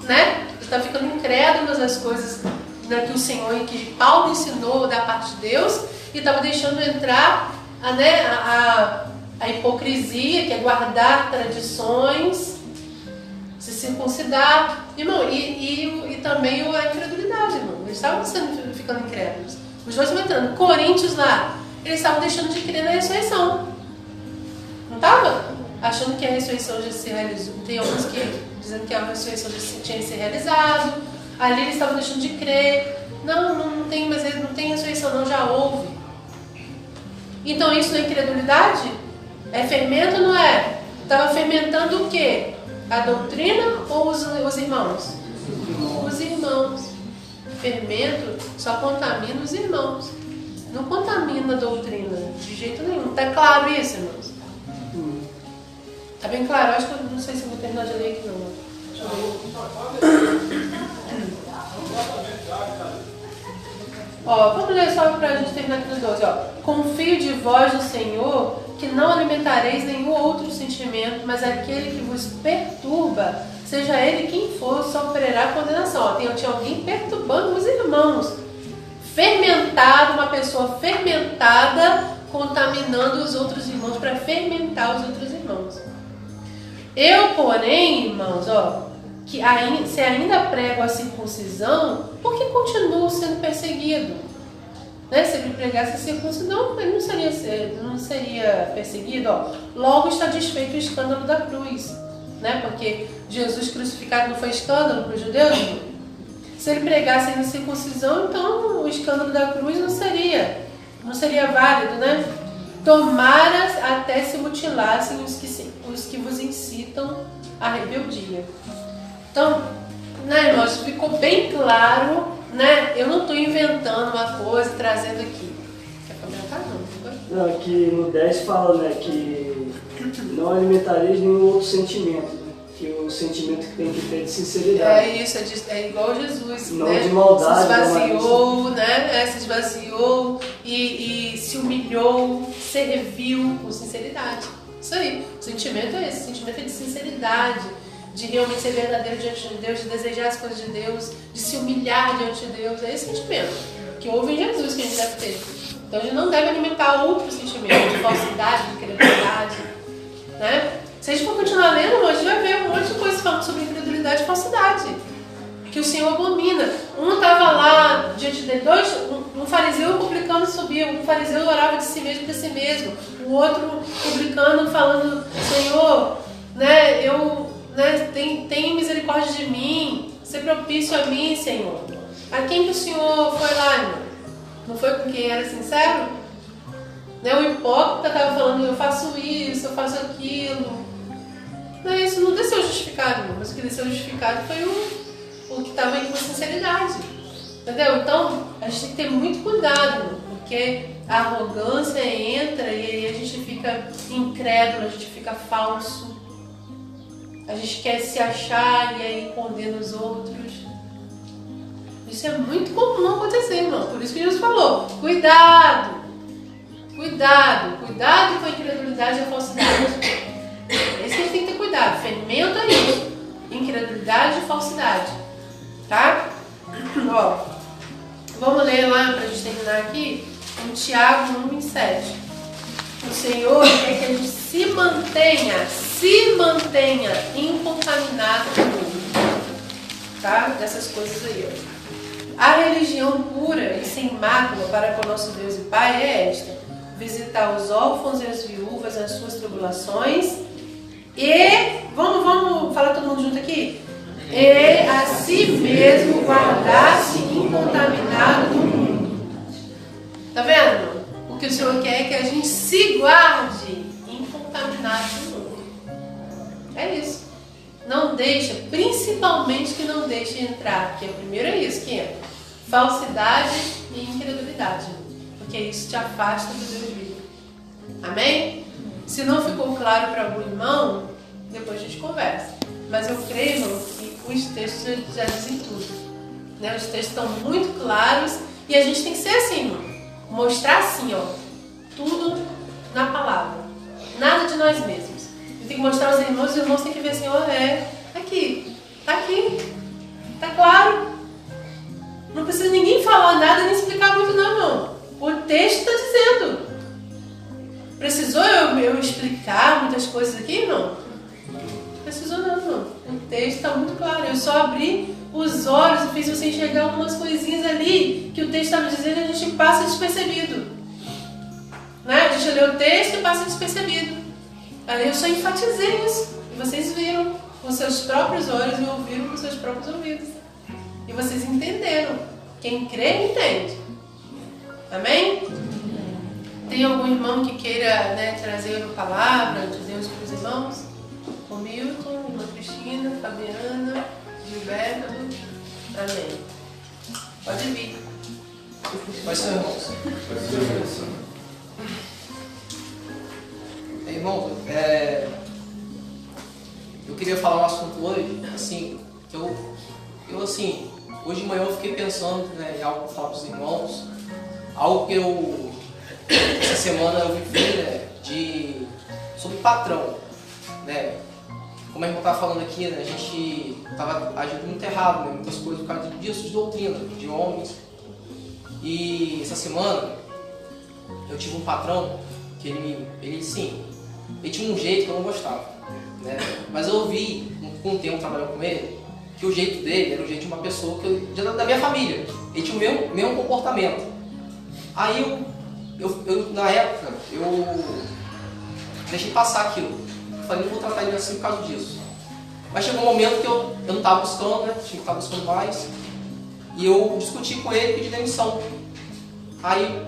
né? Estavam ficando incrédulos às coisas, né, que o Senhor e que Paulo ensinou da parte de Deus, e estava deixando entrar a hipocrisia, que é guardar tradições, se circuncidar, irmão, e também a incredulidade, irmão. Eles estavam ficando incrédulos. Os dois estão entrando. Coríntios lá, eles estavam deixando de crer na ressurreição. Não estava? Achando que a ressurreição já se realizou. Tem alguns que dizendo que a ressurreição já tinha se realizado. Ali eles estavam deixando de crer. Não tem, mas não tem ressurreição, não, já houve. Então isso não é incredulidade? É fermento, não é? Estava fermentando o quê? A doutrina ou os irmãos? Os irmãos. Fermento só contamina os irmãos. Não contamina a doutrina de jeito nenhum. Tá claro isso, irmãos? Tá bem claro? Acho que eu não sei se eu vou terminar de ler aqui não. Deixa eu ver. Ó, vamos ler só pra gente terminar aqui no 12. Ó. Confio de vós no Senhor, que não alimentareis nenhum outro sentimento, mas aquele que vos perturba, seja ele quem for, sofrerá condenação. Ó, tinha alguém perturbando os irmãos. Fermentado, uma pessoa fermentada, contaminando os outros irmãos para fermentar os outros irmãos. Eu, porém, irmãos, ó, que se ainda prego a circuncisão, por que continuo sendo perseguido? Né? Se ele pregasse a circuncisão, ele não seria perseguido. Ó. Logo está desfeito o escândalo da cruz. Né? Porque Jesus crucificado não foi escândalo para os judeus? Se ele pregasse a circuncisão, então o escândalo da cruz não seria válido, né? Tomara até se mutilassem os dos que vos incitam à rebeldia. Então, né, irmãos, ficou bem claro, né? Eu não estou inventando uma coisa, trazendo aqui. Quer comentar? Não, não, aqui no 10 fala, né, que não alimentareis nenhum outro sentimento, né? Que o sentimento que tem que ter de sinceridade. É isso, é igual Jesus, não, né? De maldade, se esvaziou, né? Se esvaziou e se humilhou, serviu com sinceridade. Isso aí, o sentimento é esse, o sentimento é de sinceridade, de realmente ser verdadeiro diante de Deus, de desejar as coisas de Deus, de se humilhar diante de Deus. É esse sentimento que houve em Jesus que a gente deve ter. Então a gente não deve alimentar outro sentimento de falsidade, de credibilidade, né? Se a gente for continuar lendo, a gente vai ver um monte de coisas falando sobre incredulidade e falsidade, que o Senhor abomina. Um estava lá diante de dois, um fariseu e um publicano subiu. Um fariseu orava de si mesmo para si mesmo. O outro publicano falando, Senhor, né, tem misericórdia de mim, ser propício a mim, Senhor. A quem que o Senhor foi lá, irmão? Não foi com quem era sincero? Né, o hipócrita estava falando, eu faço isso, eu faço aquilo. Isso não desceu justificado, mas o que desceu justificado foi o que estava aí com sinceridade. Entendeu? Então, a gente tem que ter muito cuidado, porque a arrogância entra e aí a gente fica incrédulo, a gente fica falso. A gente quer se achar e aí condena os outros. Isso é muito comum acontecer, irmão. Por isso que Jesus falou, cuidado! Cuidado com a incredulidade e a falsidade. Esse que a gente tem que ter cuidado. Ferimento é isso. Incredulidade e falsidade. Tá? Ó, vamos ler lá pra gente terminar aqui. Em Tiago 1:7. O Senhor quer que a gente se mantenha incontaminado do mundo. Tá? Dessas coisas aí, ó. A religião pura e sem mácula para com o nosso Deus e Pai é esta: visitar os órfãos e as viúvas nas suas tribulações e, vamos falar todo mundo junto aqui? E a si mesmo guardar-se incontaminado do mundo. Tá vendo? O que o Senhor quer é que a gente se guarde incontaminado do mundo. É isso. Não deixa, principalmente que não deixe entrar, porque primeiro é isso que entra: falsidade e incredulidade. Porque isso te afasta do Deus vivo. Amém? Se não ficou claro para algum irmão, depois a gente conversa. Mas eu creio, irmão, que os textos já dizem tudo. Né? Os textos estão muito claros e a gente tem que ser assim, irmão. Mostrar assim, ó, tudo na palavra. Nada de nós mesmos. Eu tenho que mostrar aos irmãos, os irmãos têm que ver assim, ó, aqui, tá claro. Não precisa ninguém falar nada nem explicar muito não, irmão. O texto está dizendo. Precisou eu explicar muitas coisas aqui? Não. Precisou não. O texto está muito claro. Eu só abri os olhos e fiz você enxergar algumas coisinhas ali que o texto estava dizendo e a gente passa despercebido. Né? A gente lê o texto e passa despercebido. Ali eu só enfatizei isso. E vocês viram com seus próprios olhos e ouviram com seus próprios ouvidos. E vocês entenderam. Quem crê, entende. Amém? Tem algum irmão que queira, né, trazer uma palavra de Deus para os irmãos? O Milton, irmã Cristina, Fabiana, Gilberto. Amém. Pode vir. Vai ser, irmãos. Irmão, eu queria falar um assunto hoje, assim, que eu assim, hoje de manhã eu fiquei pensando, né, em algo para falar para os irmãos, algo que essa semana eu vivi, né, sobre patrão, né, como a irmã estava falando aqui, né, a gente estava agindo muito errado, né, muitas coisas por causa disso, de doutrina, de homens, e essa semana eu tive um patrão que ele sim, ele tinha um jeito que eu não gostava, né, mas eu vi, com o tempo trabalhando com ele, que o jeito dele era o jeito de uma pessoa da minha família, ele tinha o mesmo comportamento. Aí eu na época, eu deixei passar aquilo. Eu falei, não vou tratar ele assim por causa disso. Mas chegou um momento que eu não estava buscando, né? Tinha que estar buscando mais. E eu discuti com ele e pedi demissão. Aí,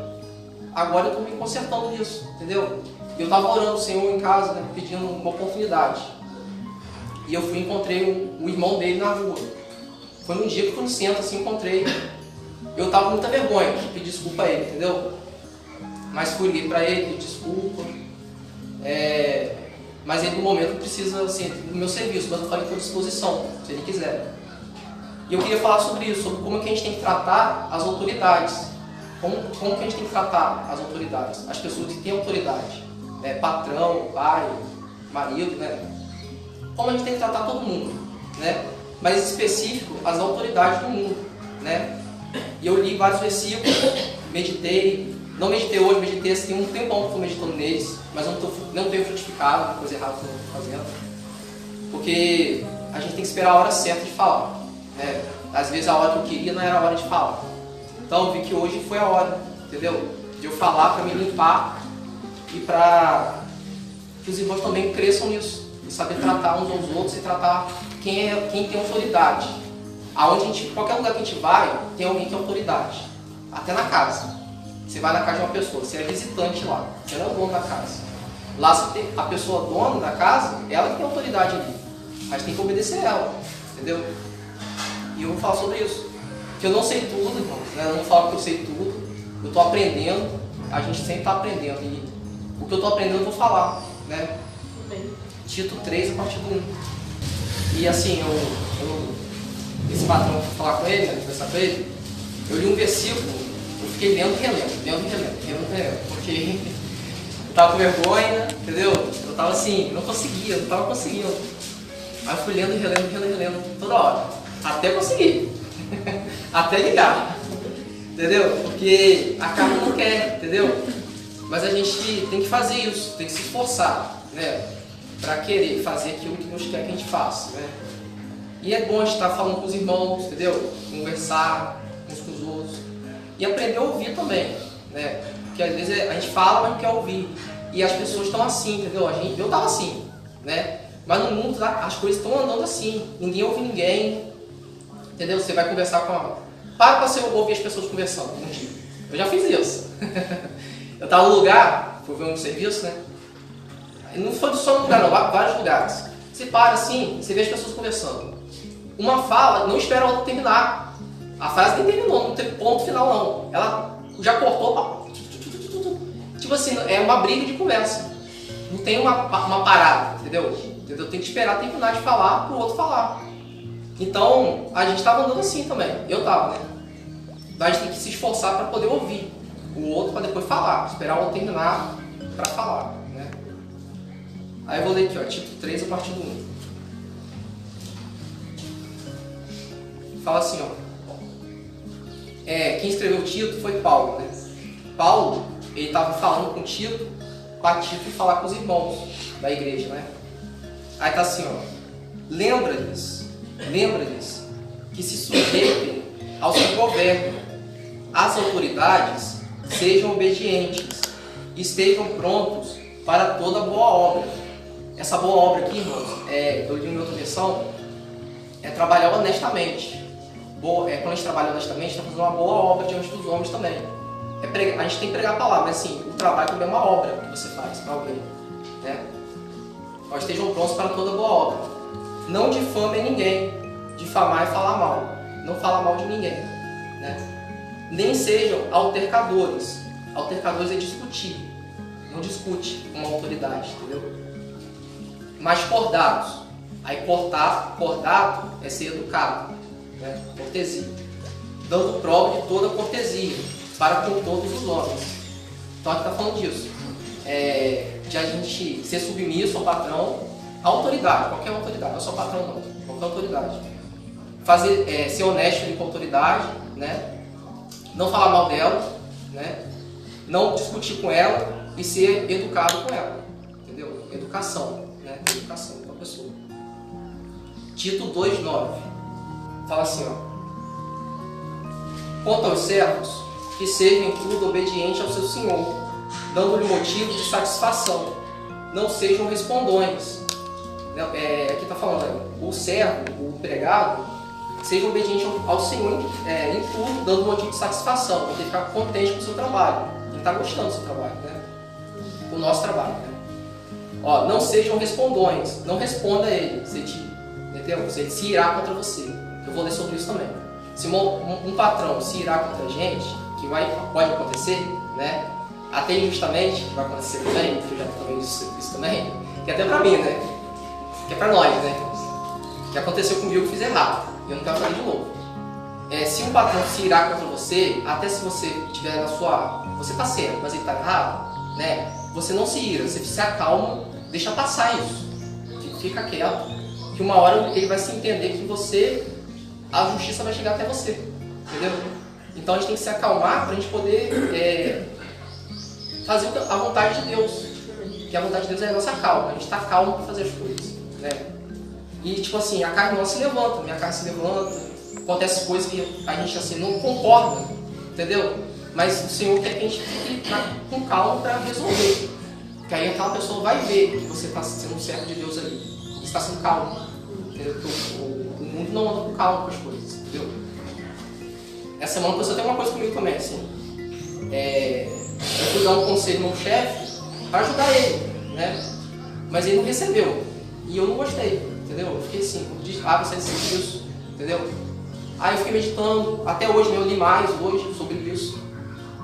agora eu estou me consertando nisso, entendeu? eu estava orando ao Senhor em casa, né, pedindo uma oportunidade. E eu fui e encontrei um irmão dele na rua. Foi num dia que eu fui no centro, assim, encontrei. Eu estava com muita vergonha de pedir desculpa a ele, entendeu? Mas fui ali para ele, pedir desculpa. Mas ele no momento precisa, assim, do meu serviço, mas eu falei com disposição, se ele quiser. E eu queria falar sobre isso, sobre como que a gente tem que tratar as autoridades. Como que a gente tem que tratar as autoridades, as pessoas que têm autoridade. Patrão, pai, marido, né? Como a gente tem que tratar todo mundo, né? Mas em específico, as autoridades do mundo, né? E eu li vários versículos, meditei, não meditei hoje, meditei assim, um tempão que estou meditando neles, mas não tenho frutificado, coisa errada que eu estou fazendo. Porque a gente tem que esperar a hora certa de falar, né? Às vezes a hora que eu queria não era a hora de falar. Então eu vi que hoje foi a hora, entendeu? De eu falar para me limpar e para que os irmãos também cresçam nisso. E saber tratar uns aos outros e tratar quem tem autoridade. Qualquer lugar que a gente vai, tem alguém que tem autoridade. Até na casa. Você vai na casa de uma pessoa, você é visitante lá, você não é o dono da casa. Lá a pessoa dona da casa, ela que tem autoridade ali. Mas tem que obedecer ela, entendeu? E eu vou falar sobre isso. Porque eu não sei tudo, irmão, né? Eu não falo que eu sei tudo. Eu estou aprendendo, a gente sempre está aprendendo. E o que eu estou aprendendo eu vou falar, né? Tito 3, a partir do 1. E assim, esse patrão, eu fui falar com ele, né, conversar com ele, eu li um versículo, eu fiquei lendo e relendo, porque eu tava com vergonha, entendeu? Eu tava assim, não tava conseguindo. Aí eu fui lendo e relendo, toda hora, até conseguir, até ligar, entendeu? Porque a carne não quer, entendeu? Mas a gente tem que fazer isso, tem que se esforçar, né? Para querer fazer aquilo que Deus quer que a gente faça, né? E é bom estar falando com os irmãos, entendeu? Conversar uns com os outros e aprender a ouvir também, né? Porque às vezes a gente fala, mas não quer ouvir. E as pessoas estão assim, entendeu? Eu estava assim, né? Mas no mundo as coisas estão andando assim. Ninguém ouve ninguém, entendeu? Você vai conversar com a... Para você ouvir as pessoas conversando um dia. Eu já fiz isso. Eu estava no lugar, fui ver um serviço, né? Não foi só no lugar não, vários lugares. Você para assim, você vê as pessoas conversando. Uma fala, não espera a outra terminar. A frase nem terminou, não tem ponto final não. Ela já cortou. Tipo assim, é uma briga de conversa. Não tem uma parada, entendeu? Tem que esperar terminar de falar para o outro falar. Então, a gente estava andando assim também. Eu estava, né? Mas a gente tem que se esforçar para poder ouvir o outro para depois falar. Esperar o outro terminar para falar, né? Aí eu vou ler aqui, ó, Tito 3, a partir do 1. Fala assim, ó. Quem escreveu Tito foi Paulo, né? Paulo, ele estava falando com Tito, para Tito falar com os irmãos da igreja, né? Aí tá assim, ó. Lembra-lhes que se sujeitem aos que governam. As autoridades sejam obedientes, estejam prontos para toda boa obra. Essa boa obra aqui, irmãos, eu li em outra versão, é trabalhar honestamente. Quando a gente trabalha honestamente, está fazendo uma boa obra diante dos homens também. A gente tem que pregar a palavra, mas assim, o trabalho também é uma obra que você faz para alguém, né? Nós estejam prontos para toda boa obra. Não difame ninguém. Difamar é falar mal. Não fala mal de ninguém, né? Nem sejam altercadores. Altercadores é discutir. Não discute com uma autoridade, entendeu? Mas cordados. Aí cordado é ser educado, né? Cortesia. Dando prova de toda cortesia para com todos os homens. Então aqui está falando disso. De a gente ser submisso ao patrão, à autoridade, qualquer autoridade, não é só patrão não, qualquer autoridade. Ser honesto com a autoridade, né? Não falar mal dela, né? Não discutir com ela e ser educado com ela, entendeu? Educação, né? Educação com a pessoa. Tito 2:9 fala assim, ó. Quanto aos servos, que sejam em tudo obedientes ao seu senhor, dando-lhe motivo de satisfação, não sejam respondões. Aqui está falando, o servo, o empregado, seja obediente ao Senhor em tudo, dando motivo de satisfação, porque ele fica contente com o seu trabalho, ele está gostando do seu trabalho, né? o nosso trabalho, né? Ó, não sejam respondões, não responda a ele, entendeu? Se ele se irá contra você. Eu vou ler sobre isso também. Se um patrão se irá contra a gente, que pode acontecer, né? Até injustamente, vai acontecer também, que eu já também disse isso também, que é até pra mim, né? Que é pra nós, né? Que aconteceu comigo que fiz errado, e eu não quero fazer de novo. Se um patrão se irá contra você, até se você estiver na sua... Você tá certo, mas ele tá errado, né? Você não se ira, você se acalma, deixa passar isso. Fica quieto, que uma hora ele vai se entender que você... A justiça vai chegar até você, entendeu? Então a gente tem que se acalmar para a gente poder fazer a vontade de Deus. Que a vontade de Deus é a nossa calma, a gente está calmo para fazer as coisas, né? E tipo assim, a carne nossa se levanta, minha carne se levanta, acontece coisas que a gente assim não concorda, entendeu? Mas o Senhor quer que a gente fique com calma para resolver. Que aí aquela pessoa vai ver que você está sendo um servo de Deus ali, e está sendo calmo, entendeu? O mundo não anda com calma com as coisas, entendeu? Essa semana a pessoa tem uma coisa comigo também, assim. Eu fui dar um conselho no chefe para ajudar ele, né? Mas ele não recebeu. E eu não gostei, entendeu? Eu fiquei assim, você disse isso, entendeu? Aí eu fiquei meditando, até hoje, né, eu li mais hoje sobre isso.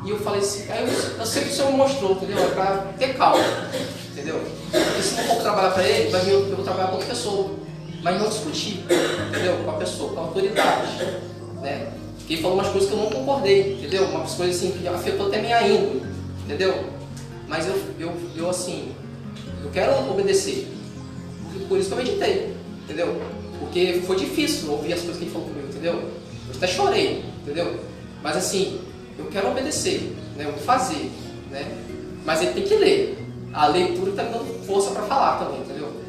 E eu falei assim, eu sei que o Senhor me mostrou, entendeu? É para ter calma, entendeu? E se não for trabalhar para ele, eu vou trabalhar com outra pessoa. Mas não discutir, entendeu? Com a pessoa, com a autoridade, né? Porque ele falou umas coisas que eu não concordei, entendeu? Umas coisas assim que afetou até minha índole, entendeu? Mas eu assim, eu quero obedecer. Por isso que eu meditei, entendeu? Porque foi difícil ouvir as coisas que ele falou comigo, entendeu? Eu até chorei, entendeu? Mas assim, eu quero obedecer, né? Eu vou fazer, né? Mas ele tem que ler. A leitura está me dando força para falar também, entendeu?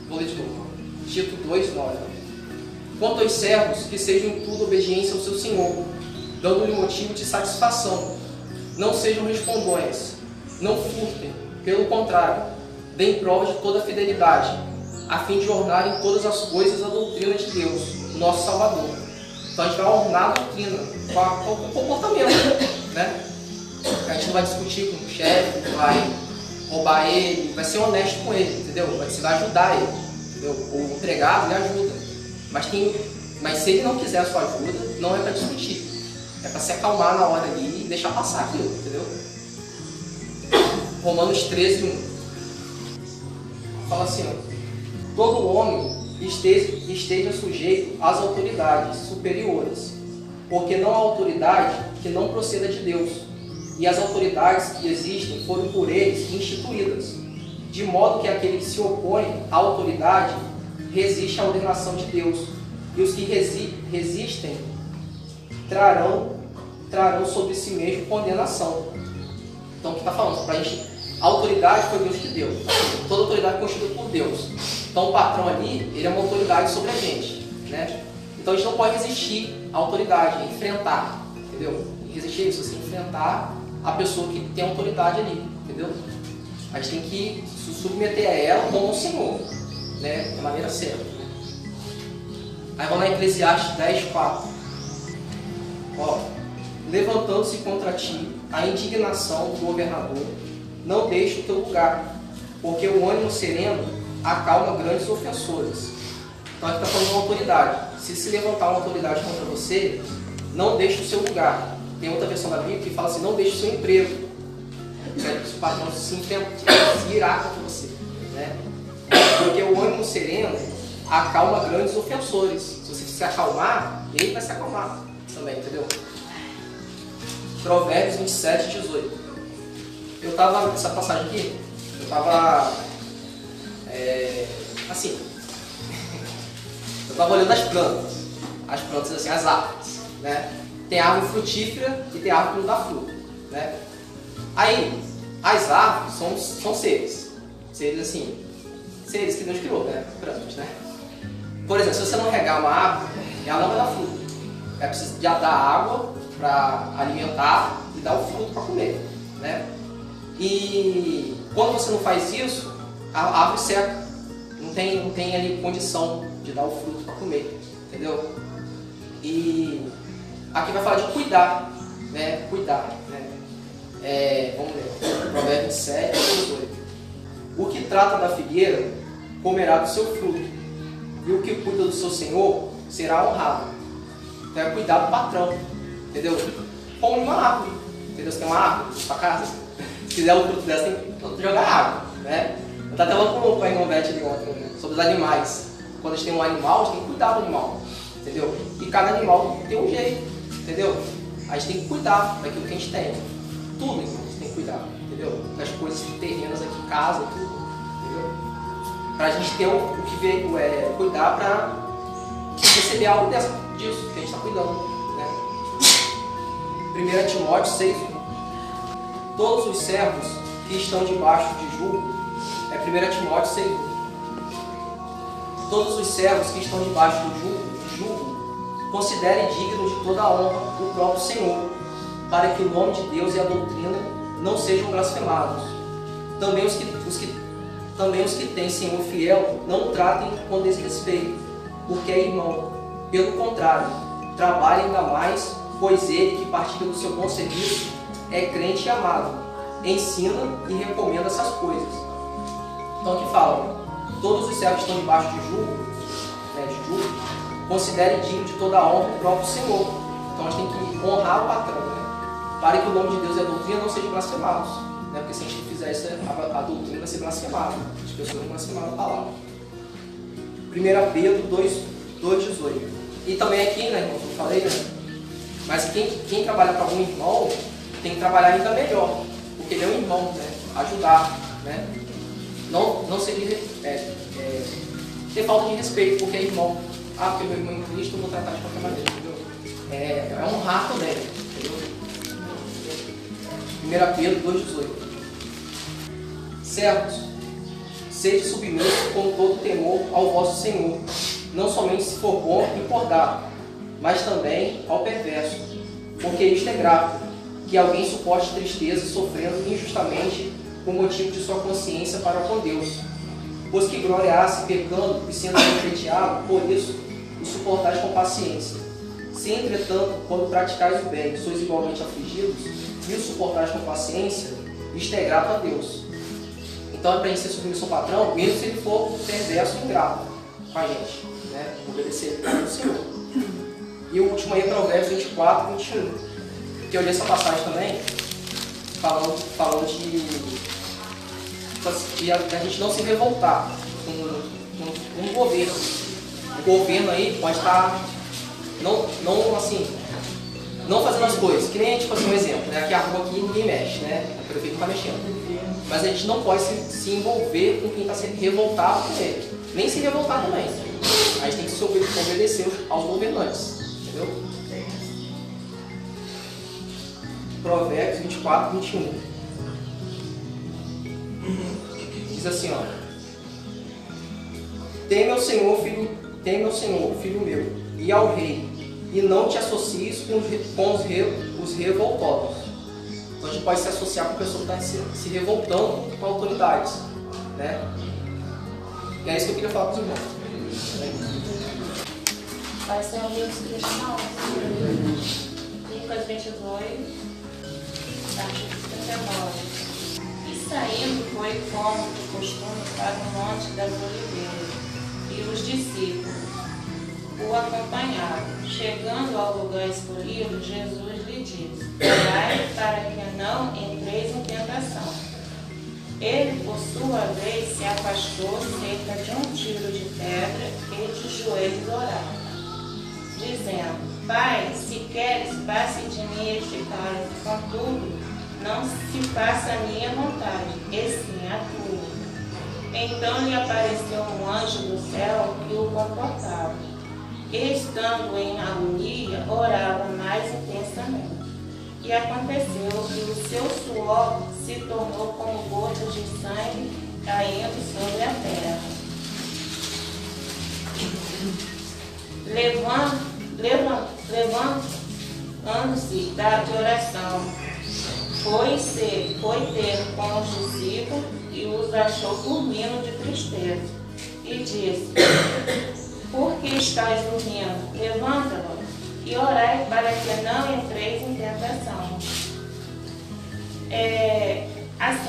Vou ler de novo. Tito 2:9. Quanto aos servos, que sejam em tudo obediência ao seu Senhor, dando-lhe motivo de satisfação. Não sejam respondões, não furtem, pelo contrário, deem prova de toda a fidelidade, a fim de ornar em todas as coisas a doutrina de Deus, nosso Salvador. Então a gente vai ornar a doutrina com o comportamento, né? A gente não vai discutir com o chefe, vai roubar ele, vai ser honesto com ele, entendeu? Você vai ajudar ele, entendeu? O empregado, ele ajuda. Mas se ele não quiser a sua ajuda, não é para discutir. É para se acalmar na hora ali e deixar passar aquilo, entendeu? Romanos 13:1 fala assim, ó, todo homem esteja sujeito às autoridades superiores, porque não há autoridade que não proceda de Deus, e as autoridades que existem foram por eles instituídas, de modo que aquele que se opõe à autoridade resiste à ordenação de Deus, e os que resistem trarão sobre si mesmo condenação. Então o que está falando? Para a gente, a autoridade foi Deus que deu. Toda autoridade é constituída por Deus. Então o patrão ali, ele é uma autoridade sobre a gente, né? Então a gente não pode resistir à autoridade, enfrentar, entendeu? Resistir isso, assim, enfrentar a pessoa que tem autoridade ali, entendeu? A gente tem que se submeter a ela como o Senhor, né? Da maneira certa. Aí vamos lá em Eclesiastes 10:4. Ó, levantando-se contra ti a indignação do governador, não deixe o teu lugar, porque o ânimo sereno acalma grandes ofensores. Então aqui está falando de uma autoridade. Se levantar uma autoridade contra você, não deixe o seu lugar. Tem outra versão da Bíblia que fala assim, não deixe o seu emprego. Se o patrão se irá contra você, né? Porque o ânimo sereno acalma grandes ofensores. Se você se acalmar, ele vai se acalmar também, entendeu? Provérbios 27:18. Eu estava, nessa passagem aqui, eu estava assim, eu estava olhando as plantas assim, as árvores, né? Tem árvore frutífera e tem árvore que não dá fruto, né? Aí, as árvores são seres assim, seres que Deus criou, né? Plantas, né? Por exemplo, se você não regar uma árvore, ela não vai dar fruto. É preciso já dar água para alimentar e dar o fruto para comer, né? E quando você não faz isso, a árvore seca, não tem ali condição de dar o fruto para comer, entendeu? E aqui vai falar de cuidar, né? Cuidar, né? Vamos ler. Provérbios 27, 18. O que trata da figueira comerá do seu fruto, e o que cuida do seu senhor será honrado. Então é cuidar do patrão, entendeu? Como uma árvore, entendeu? Você tem uma árvore na sua casa, se quiser o fruto dessa, tem que jogar água, né? Eu estava até falando com a Ivonete ali ontem, né? Sobre os animais. Quando a gente tem um animal, a gente tem que cuidar do animal, entendeu? E cada animal tem um jeito, entendeu? A gente tem que cuidar daquilo que a gente tem. Tudo, então, a gente tem que cuidar, entendeu? Das coisas terrenas aqui em casa, tudo, entendeu? Pra gente ter o que veio, cuidar pra receber algo disso que a gente está cuidando, né? 1 Timóteo 6:1. Todos os servos que estão debaixo de julgo, 1 Timóteo 6:1. Todos os servos que estão debaixo do julgo, considerem dignos de toda a honra o próprio Senhor, para que o nome de Deus e a doutrina não sejam blasfemados. Também os que têm Senhor fiel não o tratem com desrespeito, porque é irmão. Pelo contrário, trabalhe ainda mais, pois ele que partilha do seu bom serviço é crente e amado, ensina e recomenda essas coisas. Então aqui fala, todos os servos que estão debaixo de julgo, considerem digno de toda a honra o próprio Senhor. Então a gente tem que honrar o patrão, né? Para que o nome de Deus e a doutrina não sejam blasfemados, né? Porque se a gente fizer isso, a doutrina vai ser blasfemada, as pessoas vão blasfemar a palavra. 1 Pedro 2:18. E também aqui, né, como eu falei, né? Mas quem trabalha para um irmão tem que trabalhar ainda melhor, porque ele é um irmão, né? Ajudar, né? Não seria ter falta de respeito, porque é irmão. Porque meu irmão em Cristo, eu vou tratar de qualquer maneira, entendeu? É honrar também, entendeu? 1 Pedro 2:18. Servos, sede submissos com todo temor ao vosso Senhor, não somente se for bom e por dar, mas também ao perverso, porque isto é grave, que alguém suporte tristeza sofrendo injustamente por motivo de sua consciência para com Deus. Pois que gloriasse pecando e sendo repreendado, por isso o suportais com paciência. Se, entretanto, quando praticais o bem, sois igualmente afligidos, e o suportais com paciência, isto é grato a Deus. Então é para a gente ser submisso ao patrão, mesmo se ele for perverso e ingrato com a gente, né? Obedecer ao Senhor. E o último aí é Provérbios 24:21. Que eu li essa passagem também, falando de a gente não se revoltar com um governo. O governo aí pode estar não fazendo as coisas, que nem tipo assim, um exemplo, né? Aqui a rua aqui ninguém mexe, né? O prefeito está mexendo. Mas a gente não pode se envolver com quem está sendo revoltado com ele. Nem se revoltar também. A gente tem que se obedecer aos governantes. Entendeu? Provérbios 24:21. Diz assim, ó. Teme ao Senhor, filho meu, e ao rei, e não te associes com os revoltosos. Então a gente pode se associar com pessoas que estão se revoltando com autoridades, né? E é isso que eu queria falar com os irmãos. Vai ser o Deus Cristo, Lucas 22, versículo 39. E saindo foi como de costume para o Monte das Oliveiras, e os discípulos o acompanharam. Chegando ao lugar escolhido, Jesus lhe disse: orai para que não entreis em tentação. Ele, por sua vez, se afastou cerca de um tiro de pedra e de joelhos orava, dizendo: Pai, se queres, passe de mim este cálice, contudo, não se faça a minha vontade, e sim a tua. Então lhe apareceu um anjo do céu que o confortava. E, estando em agonia, orava mais intensamente. E aconteceu que o seu suor se tornou como gotas de sangue caindo sobre a terra. Levantando-se de oração, foi ter com os discípulos e os achou dormindo de tristeza. E disse: por que estáis dormindo? Levanta-vos e orai para que não entreis em tentação. Essa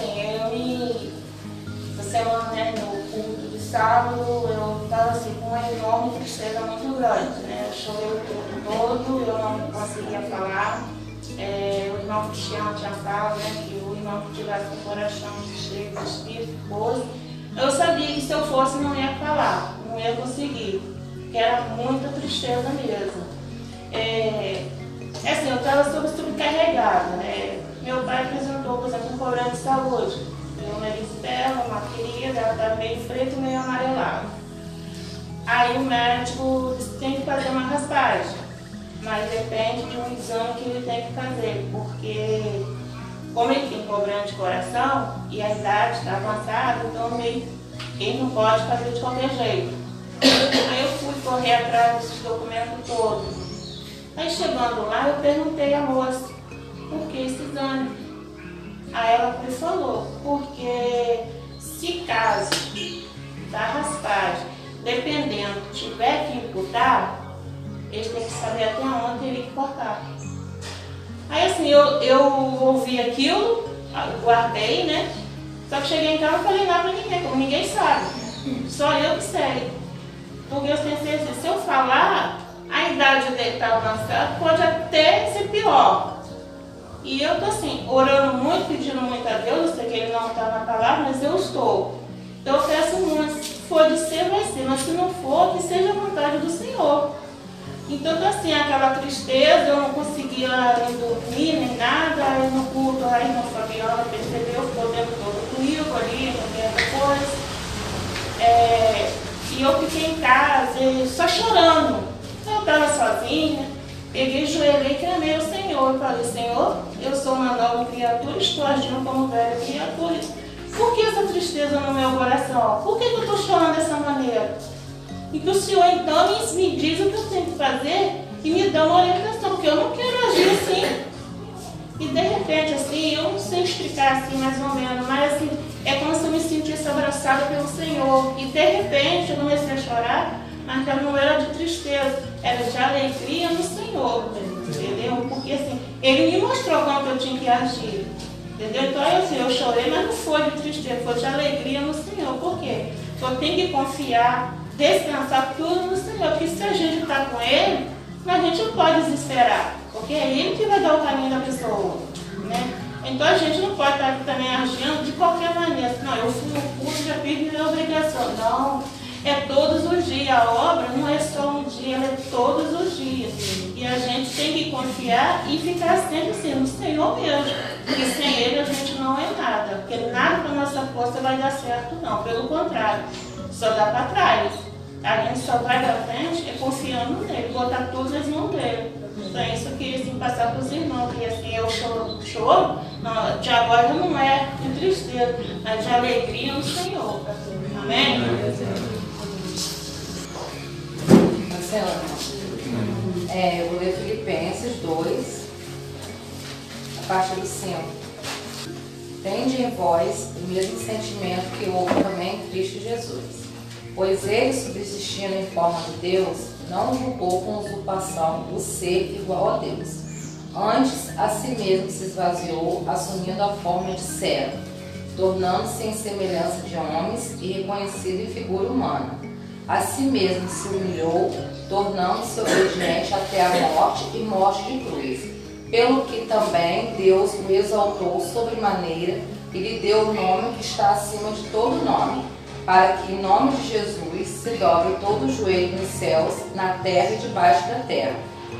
semana, né, no culto de sábado, eu estava assim, com uma enorme tristeza muito grande, né? Eu chorei o tempo todo, eu não conseguia falar. O irmão Cristiano tinha falado, né, que o irmão que tivesse o coração cheio de espírito, pois eu sabia que se eu fosse não ia falar, não ia conseguir, porque era muita tristeza mesmo. Assim, eu estava sobrecarregada, né? Meu pai apresentou, por exemplo, um problema de saúde. O nariz dela, uma ferida, ela estava meio preto e meio amarelado. Aí o médico disse que tem que fazer uma raspagem, mas depende de um exame que ele tem que fazer, porque como ele tem problema de coração e a idade está avançada, então ele não pode fazer de qualquer jeito. Aí eu fui correr atrás desses documentos todos. Aí chegando lá, eu perguntei à moça, por que esse exame? Aí ela me falou, porque se caso da raspagem, dependendo, tiver que imputar, eles têm que saber até onde teria que cortar. Aí assim, eu ouvi aquilo, guardei, né? Só que cheguei em casa e não falei nada pra ninguém, como ninguém sabe. Só eu que sei. Porque eu pensei assim, se eu falar, a idade dele está avançada, pode até ser pior. E eu estou assim, orando muito, pedindo muito a Deus, eu sei que Ele não está na palavra, mas eu estou. Então eu peço muito, se for de ser, vai ser, mas se não for, que seja a vontade do Senhor. Então assim, aquela tristeza, eu não conseguia nem dormir, nem nada, aí no culto, a irmã Fabiana percebeu, ficou o tempo todo comigo ali, depois. E eu fiquei em casa, só chorando. Eu estava sozinha. Peguei, joelhei e clamei ao Senhor. Eu falei, Senhor, eu sou uma nova criatura, estou agindo como velha criatura. Por que essa tristeza no meu coração? Por que eu estou chorando dessa maneira? E que o Senhor então me diz o que eu tenho que fazer e me dá uma orientação, porque eu não quero agir assim. E de repente, assim, eu não sei explicar assim mais ou menos, mas assim, é como se eu me sentisse abraçada pelo Senhor. E de repente eu comecei a chorar, mas não era de tristeza, era de alegria no Senhor, entendeu? Porque assim, Ele me mostrou como eu tinha que agir, entendeu? Então assim, eu chorei, mas não foi de tristeza, foi de alegria no Senhor. Por quê? Eu tenho que confiar, descansar tudo no Senhor, porque se a gente está com Ele, a gente não pode desesperar, porque é Ele que vai dar o caminho da pessoa, né? Então a gente não pode estar também agindo de qualquer maneira. Não, eu fui no curso, já fiz minha obrigação. Não, é todos os dias. A obra não é só um dia, ela é todos os dias. E a gente tem que confiar e ficar sempre assim, no Senhor mesmo. Porque sem Ele a gente não é nada. Porque nada com a nossa força vai dar certo, não. Pelo contrário, só dá para trás. A gente só vai para frente confiando nele, botar tudo nas mãos dele. Então é isso que eu queria assim, passar para os irmãos, que assim, eu choro de agora não é de tristeza, mas de alegria no Senhor. Amém? Marcela, eu vou ler Filipenses 2, a partir do 5. Tende em vós o mesmo sentimento que houve também em Cristo Jesus. Pois ele, subsistindo em forma de Deus, não julgou com usurpação o ser igual a Deus. Antes, a si mesmo se esvaziou, assumindo a forma de servo, tornando-se em semelhança de homens e reconhecido em figura humana. A si mesmo se humilhou, tornando-se obediente até a morte e morte de cruz. Pelo que também Deus o exaltou sobremaneira e lhe deu o nome que está acima de todo nome, para que em nome de Jesus se dobre todo o joelho nos céus, na terra e debaixo da terra,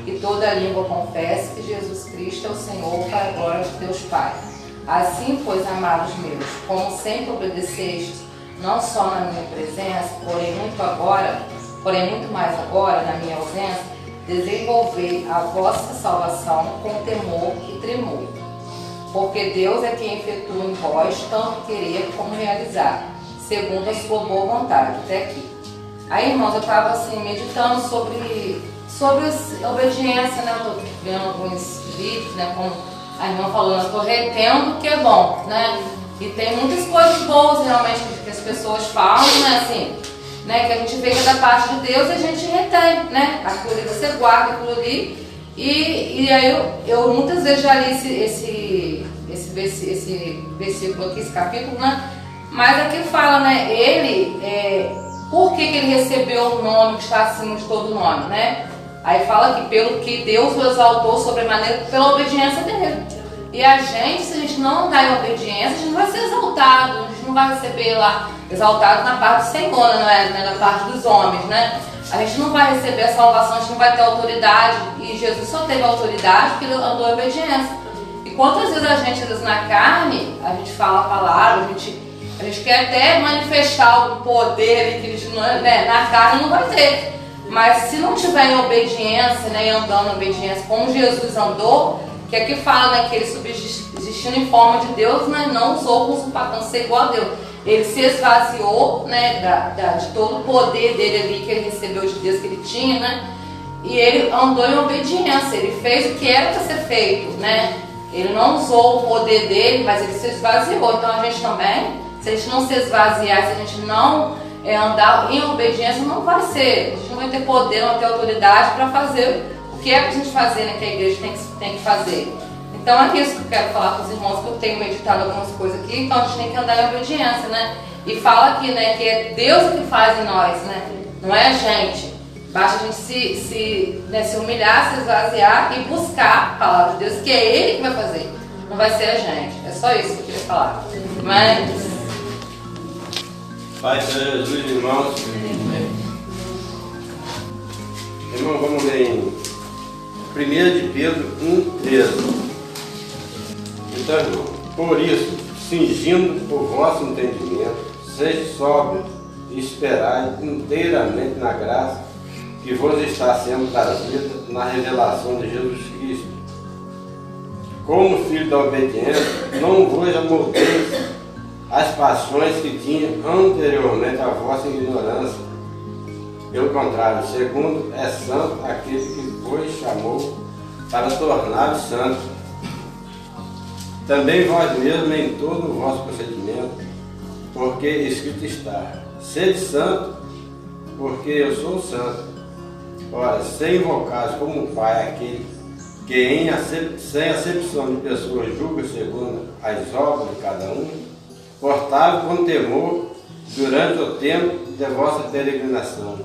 e toda língua confesse que Jesus Cristo é o Senhor, para a glória de Deus Pai. Assim, pois, amados meus, como sempre obedeceste, não só na minha presença, porém muito mais agora, na minha ausência, desenvolvei a vossa salvação com temor e tremor. Porque Deus é quem efetua em vós tanto querer como realizar, segundo a sua boa vontade. Até aqui. Aí, irmãos, eu estava assim, meditando sobre a obediência, né? Eu estou vendo alguns vídeos, né? Como a irmã falou, eu estou retendo o que é bom, né? E tem muitas coisas boas, realmente, que as pessoas falam, né? Assim, né? Que a gente vê que é da parte de Deus e a gente retém, né? Aquilo ali você guarda, aquilo ali. E aí eu muitas vezes já li esse esse versículo aqui, esse capítulo, né? Mas aqui fala, né? Por que ele recebeu o nome que está acima de todo nome, né? Aí fala que pelo que Deus o exaltou sobremaneira pela obediência dele. E a gente, se a gente não andar em obediência, a gente não vai ser exaltado, a gente não vai receber lá exaltado na parte do Senhor, não é? Na parte dos homens, né? A gente não vai receber a salvação, a gente não vai ter autoridade. E Jesus só teve autoridade porque ele andou em obediência. E quantas vezes a gente, às vezes na carne, a gente fala a palavra, a gente quer até manifestar algum poder que a gente, né, na carne não vai ter. Mas se não tiver em obediência, né, e andando em obediência como Jesus andou, que aqui fala, né, que ele subsistindo em forma de Deus, né, não usou com usurpação ser igual a Deus. Ele se esvaziou, né, de todo o poder dele ali que ele recebeu de Deus, que ele tinha, né, e ele andou em obediência, ele fez o que era para ser feito, né. Ele não usou o poder dele, mas ele se esvaziou. Então a gente também, se a gente não se esvaziar, se a gente não andar em obediência, não vai ser, a gente não vai ter poder, não vai ter autoridade para fazer o que é para a gente fazer, né, que a igreja tem que fazer. Então é isso que eu quero falar com os irmãos, que eu tenho meditado algumas coisas aqui, então a gente tem que andar em obediência, né? E fala aqui, né, que é Deus que faz em nós, né? Não é a gente. Basta a gente se humilhar, se esvaziar e buscar a palavra de Deus, que é Ele que vai fazer. Não vai ser a gente. É só isso que eu queria falar. Mas... Pai, Senhor Jesus, irmãos. Irmão, vamos ler em 1 de Pedro 1,13. Então, irmão, por isso, cingindo o vosso entendimento, seja sóbrio e esperai inteiramente na graça que vos está sendo trazida na revelação de Jesus Cristo. Como filho da obediência, não vos amoldeis as paixões que tinha anteriormente à vossa ignorância. Pelo contrário, segundo é santo aquele que vos chamou para tornar-vos santos. Também vós mesmos em todo o vosso procedimento, porque escrito está: sede santo, porque eu sou santo. Ora, sem invocares como Pai aquele que sem acepção de pessoas julga segundo as obras de cada um, portai-vos com temor durante o tempo de vossa peregrinação,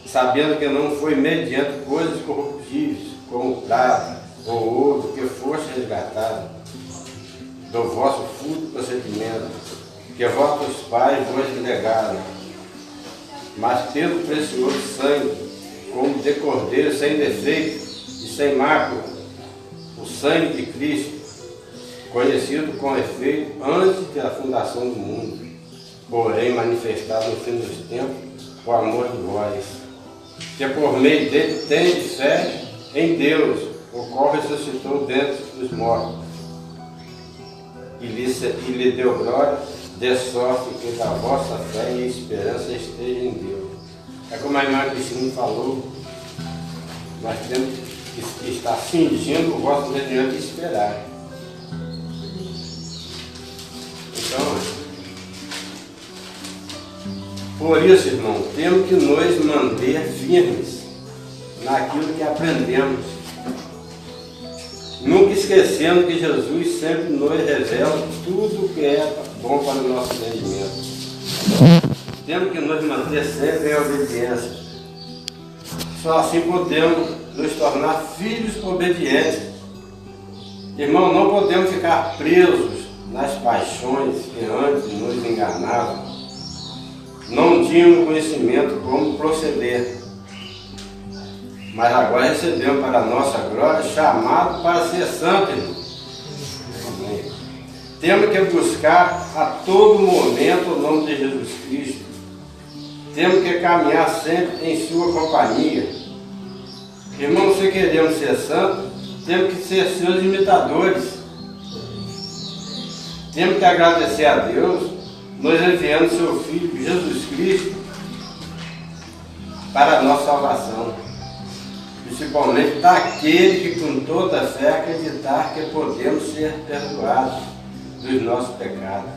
sabendo que não foi mediante coisas corruptíveis, como prata ou ouro, que foste resgatado do vosso fútil procedimento, que vossos pais vos legaram, mas pelo precioso sangue, como de cordeiro sem defeito e sem mácula, o sangue de Cristo, conhecido com efeito antes da fundação do mundo, porém manifestado no fim dos tempos, por amor de vós, que por meio dele tendes fé em Deus, o qual ressuscitou dentre dos mortos, e lhe deu glória, de sorte que da vossa fé e esperança esteja em Deus. É como a irmã Cristina falou, nós temos que estar fingindo o vosso entendimento de esperar. Então, por isso, irmão, temos que nos manter firmes naquilo que aprendemos, nunca esquecendo que Jesus sempre nos revela tudo o que é bom para o nosso entendimento. Temos que nos manter sempre em obediência. Só assim podemos nos tornar filhos obedientes. Irmão, não podemos ficar presos nas paixões que antes nos enganavam. Não tínhamos conhecimento como proceder, mas agora recebemos para a nossa glória chamado para ser santo, irmão. Temos que buscar a todo momento o nome de Jesus Cristo. Temos que caminhar sempre em sua companhia. Irmão, se queremos ser santos, temos que ser seus imitadores. Temos que agradecer a Deus, nos enviando seu Filho Jesus Cristo para a nossa salvação. Principalmente daquele que com toda a fé acreditar que podemos ser perdoados dos nossos pecados.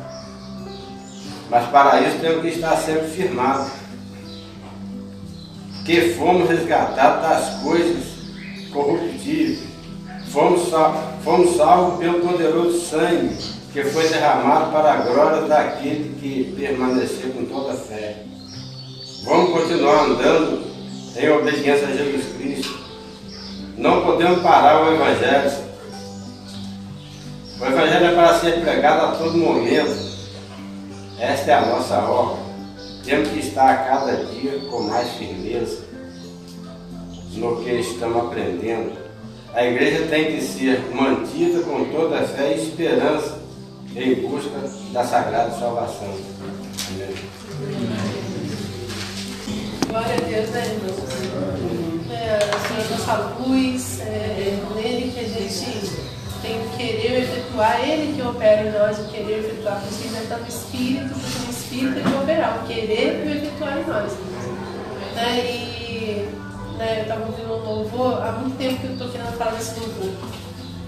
Mas para isso temos que estar sempre firmados, que fomos resgatados das coisas corruptíveis, fomos salvos pelo poderoso sangue que foi derramado para a glória daquele que permaneceu com toda a fé. Vamos continuar andando em obediência a Jesus Cristo. Não podemos parar o Evangelho. O Evangelho é para ser pregado a todo momento. Esta é a nossa ordem. Temos que estar a cada dia com mais firmeza no que estamos aprendendo. A igreja tem que ser mantida com toda a fé e esperança em busca da sagrada salvação. Amém. Glória a Deus, né, irmãos? O Senhor é nossa luz, é nele que a gente tem o querer efetuar, Ele que opera em nós, o querer efetuar, por isso está no Espírito, porque no Espírito é de operar, o querer e o efetuar em nós. Né? E eu estava ouvindo um louvor, há muito tempo que eu estou querendo falar desse louvor.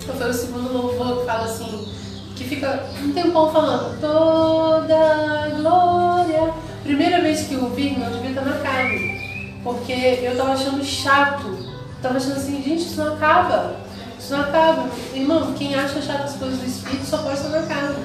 Então foi o segundo louvor que fala assim, que fica um tempão falando, toda glória. Primeira vez que eu ouvi, não devia estar na carne, porque eu estava achando chato, estava achando assim, gente, isso não acaba. Isso não acaba. Irmão, quem acha chato as coisas do Espírito só pode estar na carne.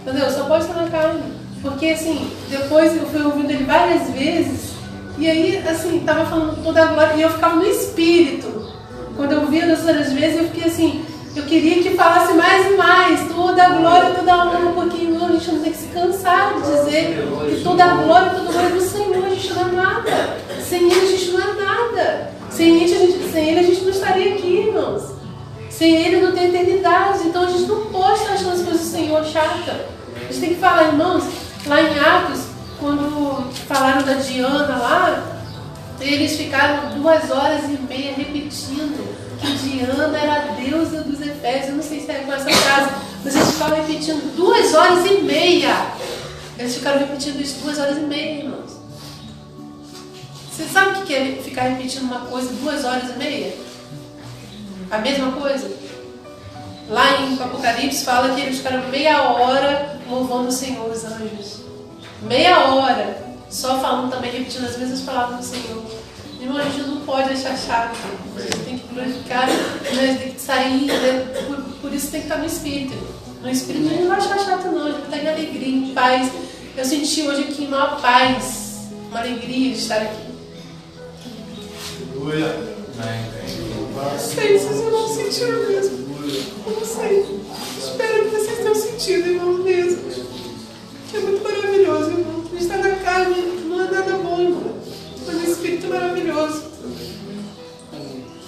Entendeu? Só pode estar na carne. Porque assim, depois eu fui ouvindo ele várias vezes, e aí, assim, tava falando toda a glória, e eu ficava no Espírito. Quando eu via das outras vezes, eu fiquei assim, eu queria que falasse mais e mais, toda a glória, toda a honra, porque irmão, a gente não tem que se cansar de dizer que toda a glória, toda a glória é do Senhor, a gente não é nada. Sem Ele a gente não é nada. Sem Ele a gente não estaria aqui, irmãos. Sem Ele não tem eternidade. Então a gente não pode estar achando as coisas do Senhor chata. A gente tem que falar, irmãos, lá em Atos, quando falaram da Diana lá, eles ficaram 2h30 repetindo que Diana era a deusa dos Efésios. Eu não sei se é com essa frase, mas eles ficaram repetindo 2h30. Eles ficaram repetindo isso 2h30, irmãos. Você sabe o que é ficar repetindo uma coisa 2h30? A mesma coisa? Lá em Apocalipse fala que eles ficaram meia hora louvando o Senhor, os anjos. Meia hora. Só falando também, repetindo as mesmas palavras do Senhor. Irmão, a gente não pode achar chato. A gente tem que glorificar, né? Tem que sair, né? Por isso tem que estar no Espírito. No Espírito a gente não vai achar chato não, a gente vai estar em alegria, em paz. Eu senti hoje aqui uma paz, uma alegria de estar aqui. Não sei se vocês não sentiram mesmo. Eu não sei. Espero que vocês tenham sentido, irmão, mesmo. Que é muito maravilhoso, irmão. A gente está na carne, não é nada bom, irmão. Mas o Espírito é maravilhoso.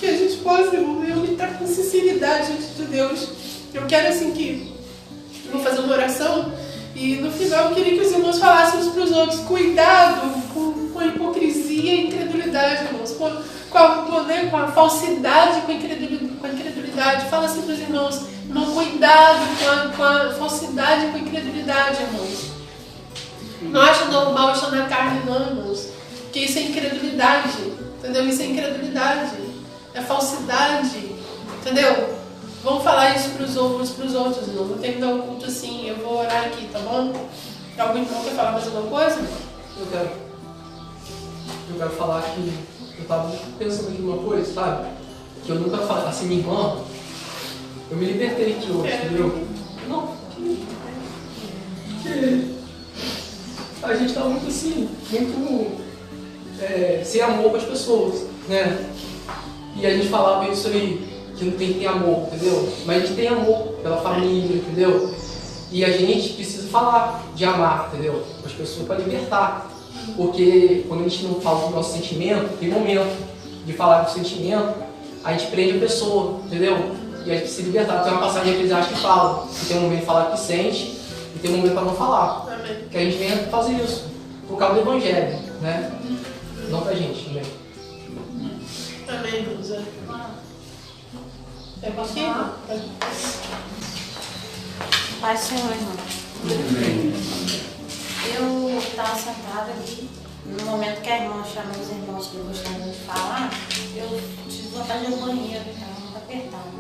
Que a gente possa, irmão, estar com sinceridade diante de Deus. Eu quero assim que... Eu vou fazer uma oração e no final eu queria que os irmãos falassem uns para os outros. Cuidado com a hipocrisia e incredulidade, irmãos. Com a falsidade, com a incredulidade. Fala assim para os irmãos. Irmão, cuidado com a falsidade e com a incredulidade, irmãos. Não acha normal achar na carne, não, irmãos. Porque isso é incredulidade. Entendeu? Isso é incredulidade. É falsidade. Entendeu? Vamos falar isso para os outros, irmão. Vou terminar o culto assim. Eu vou orar aqui, tá bom? Algum irmão quer falar mais alguma coisa? Eu quero falar que eu estava pensando em uma coisa, sabe? Que eu nunca falei, assim, minha irmã, eu me libertei aqui hoje, entendeu? Não, porque a gente tá muito assim, muito sem amor para as pessoas, né? E a gente falava isso aí, que não tem que ter amor, entendeu? Mas a gente tem amor pela família, entendeu? E a gente precisa falar de amar, entendeu? As pessoas para libertar. Porque quando a gente não fala do nosso sentimento, tem momento de falar do sentimento, a gente prende a pessoa, entendeu? E a gente se libertar. Tem uma passagem que eles acham que falam, que tem um momento de falar que sente e tem um momento para não falar. Amém. Que a gente venha fazer isso, por causa do Evangelho, né? Não pra gente também. Amém, irmãos. É pra quê, irmão? Pai, Senhor, irmão. Eu estava sentada ali, no momento que a irmã chamou os irmãos que eu gostaria de falar, eu tive vontade de ir ao banheiro, estava muito apertada.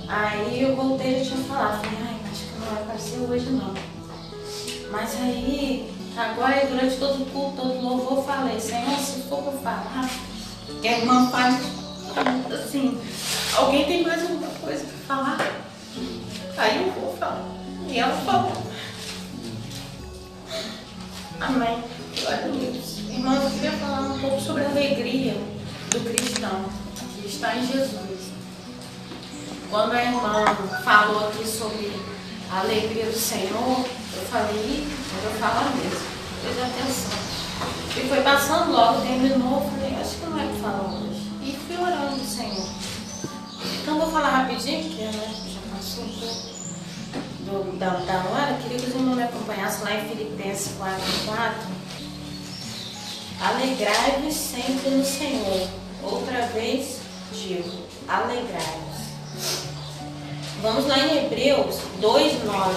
Aí eu voltei e tinha falado, falei, ai, acho que não vai aparecer hoje não. Mas aí, agora durante todo o culto, todo o louvor, eu falei, Senhor, se for para falar, que a irmã fale Assim, alguém tem mais alguma coisa para falar? Aí eu vou falar. E ela falou. Amém. Glória a Deus. Irmãos, eu queria falar um pouco sobre a alegria do cristão que está em Jesus. Quando a irmã falou aqui sobre a alegria do Senhor, eu falei, eu vou falar mesmo. Preste atenção. E foi passando logo, terminou, eu falei, acho que não é o que falar hoje. E fui orando do Senhor. Então vou falar rapidinho, porque já passou um pouco da hora. Queria que os irmãos me acompanhassem lá em Filipenses 4:4. Alegrai-vos sempre no Senhor. Outra vez digo, alegrai-vos. Vamos lá em Hebreus 2:9.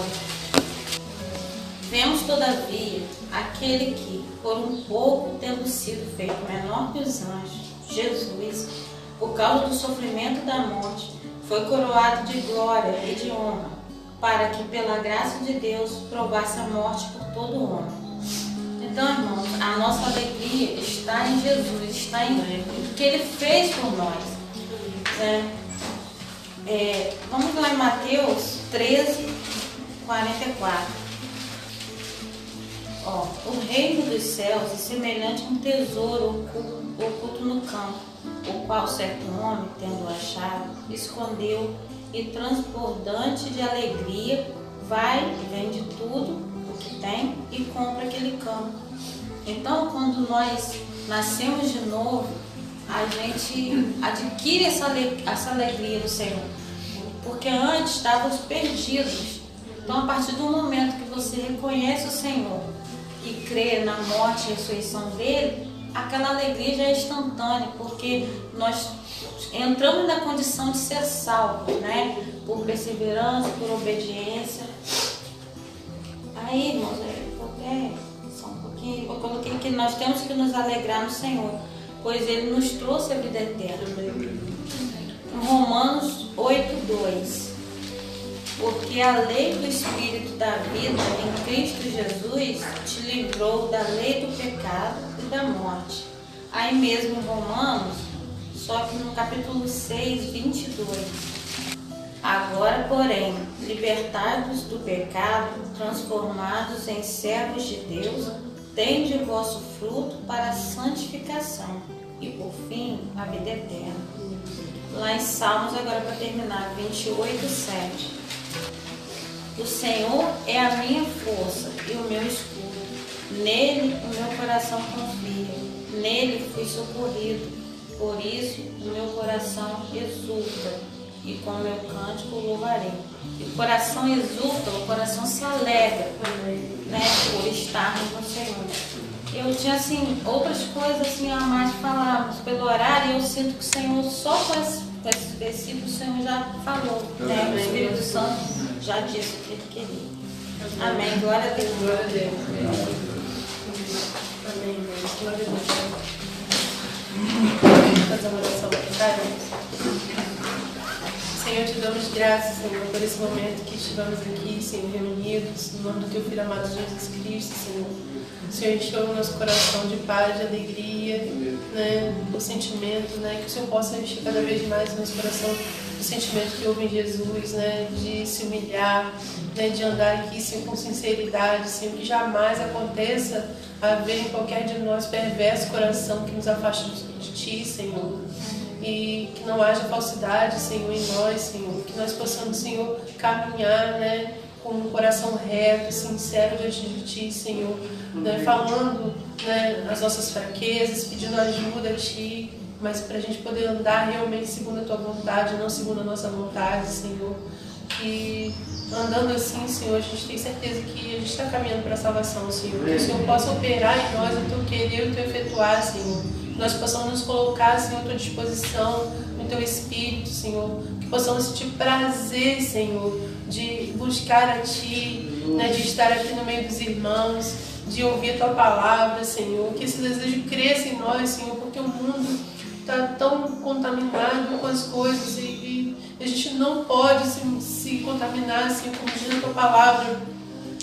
Vemos, todavia, aquele que, por um pouco tendo sido feito menor que os anjos, Jesus, por causa do sofrimento da morte, foi coroado de glória e de honra, para que, pela graça de Deus, provasse a morte por todo homem. Então, irmãos, a nossa alegria está em Jesus, está em o que Ele fez por nós. Vamos lá em Mateus 13:44. O reino dos céus é semelhante a um tesouro oculto no campo, o qual certo homem, tendo achado, escondeu e, transbordante de alegria, vai e vende tudo o que tem e compra aquele campo. Então, quando nós nascemos de novo, a gente adquire essa alegria do Senhor, porque antes estávamos perdidos. Então, a partir do momento que você reconhece o Senhor e crê na morte e ressurreição dele, aquela alegria já é instantânea, porque nós entramos na condição de ser salvos, né? Por perseverança, por obediência. Aí, irmãos, só um pouquinho, eu coloquei que nós temos que nos alegrar no Senhor, pois Ele nos trouxe a vida eterna. Em Romanos 8:2. Porque a lei do Espírito da vida em Cristo Jesus te livrou da lei do pecado e da morte. Aí mesmo em Romanos, só que no capítulo 6:22. Agora, porém, libertados do pecado, transformados em servos de Deus, tende o vosso fruto para a santificação e, por fim, a vida eterna. Lá em Salmos, agora para terminar, 28:7. O Senhor é a minha força e o meu escudo. Nele o meu coração confia. Nele fui socorrido. Por isso o meu coração exulta e com o meu cântico louvarei. E o coração exulta, o coração se alegra, né, por estarmos no Senhor. Eu tinha outras coisas a mais de falar, mas pelo horário eu sinto que o Senhor, só com esses versículos, o Senhor já falou, né? O Espírito Santo já disse o que Ele queria. Amém. Glória a Deus. Glória a Deus. Amém. Glória a Deus. Vamos fazer uma oração aqui, tá, gente? Senhor, te damos graças, Senhor, por esse momento que estivemos aqui, Senhor, reunidos, no nome do Teu Filho amado Jesus Cristo, Senhor. O Senhor encheu o nosso coração de paz, de alegria, né, o sentimento, né, que o Senhor possa encher cada vez mais o nosso coração do sentimento que houve em Jesus, né, de se humilhar, né, de andar aqui, Senhor, com sinceridade, Senhor, que jamais aconteça haver em qualquer de nós perverso coração que nos afaste de Ti, Senhor. E que não haja falsidade, Senhor, em nós, Senhor. Que nós possamos, Senhor, caminhar, né, com um coração reto, sincero diante de Ti, Senhor. Né, falando, né, as nossas fraquezas, pedindo ajuda a Ti, mas para a gente poder andar realmente segundo a Tua vontade, não segundo a nossa vontade, Senhor. Que andando assim, Senhor, a gente tem certeza que a gente está caminhando para a salvação, Senhor. Que o Senhor possa operar em nós o Teu querer e o Teu efetuar, Senhor. Nós possamos nos colocar, Senhor, à Tua disposição, no Teu Espírito, Senhor. Que possamos sentir prazer, Senhor, de buscar a Ti, né, de estar aqui no meio dos irmãos, de ouvir a Tua palavra, Senhor. Que esse desejo cresça em nós, Senhor, porque o mundo está tão contaminado com as coisas e a gente não pode se contaminar, Senhor, como diz a Tua palavra.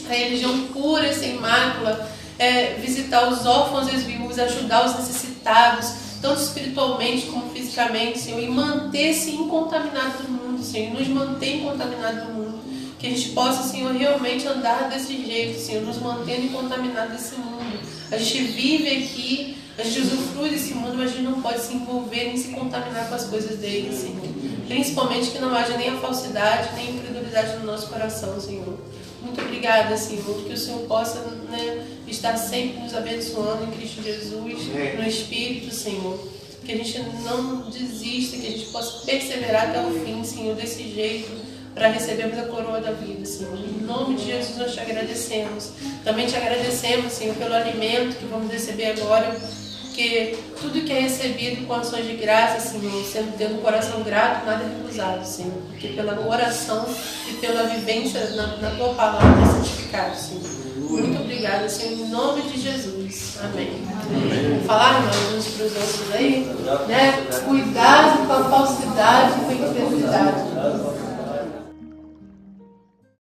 A religião pura e sem mácula é visitar os órfãos e as viúvas, ajudar os necessitados, tanto espiritualmente como fisicamente, Senhor, e manter-se incontaminado do mundo, Senhor, nos manter incontaminado do mundo. Que a gente possa, Senhor, realmente andar desse jeito, Senhor, nos mantendo incontaminados desse mundo. A gente vive aqui, a gente usufrui desse mundo, mas a gente não pode se envolver nem se contaminar com as coisas dele, Senhor. Principalmente que não haja nem a falsidade, nem a incredulidade no nosso coração, Senhor. Muito obrigada, Senhor, que o Senhor possa, né, estar sempre nos abençoando em Cristo Jesus, no Espírito, Senhor. Que a gente não desista, que a gente possa perseverar até o fim, Senhor, desse jeito, para recebermos a coroa da vida, Senhor. Em nome de Jesus nós te agradecemos. Também te agradecemos, Senhor, pelo alimento que vamos receber agora, porque tudo que é recebido com ações de graça, Senhor, tendo um coração grato, nada é recusado, Senhor. Porque pela oração e pela vivência na tua palavra é santificado, Senhor. Muito obrigada, Senhor, em nome de Jesus. Amém. Vamos falar, irmãos, uns para os outros aí, né? Cuidado com a falsidade e com a incredulidade.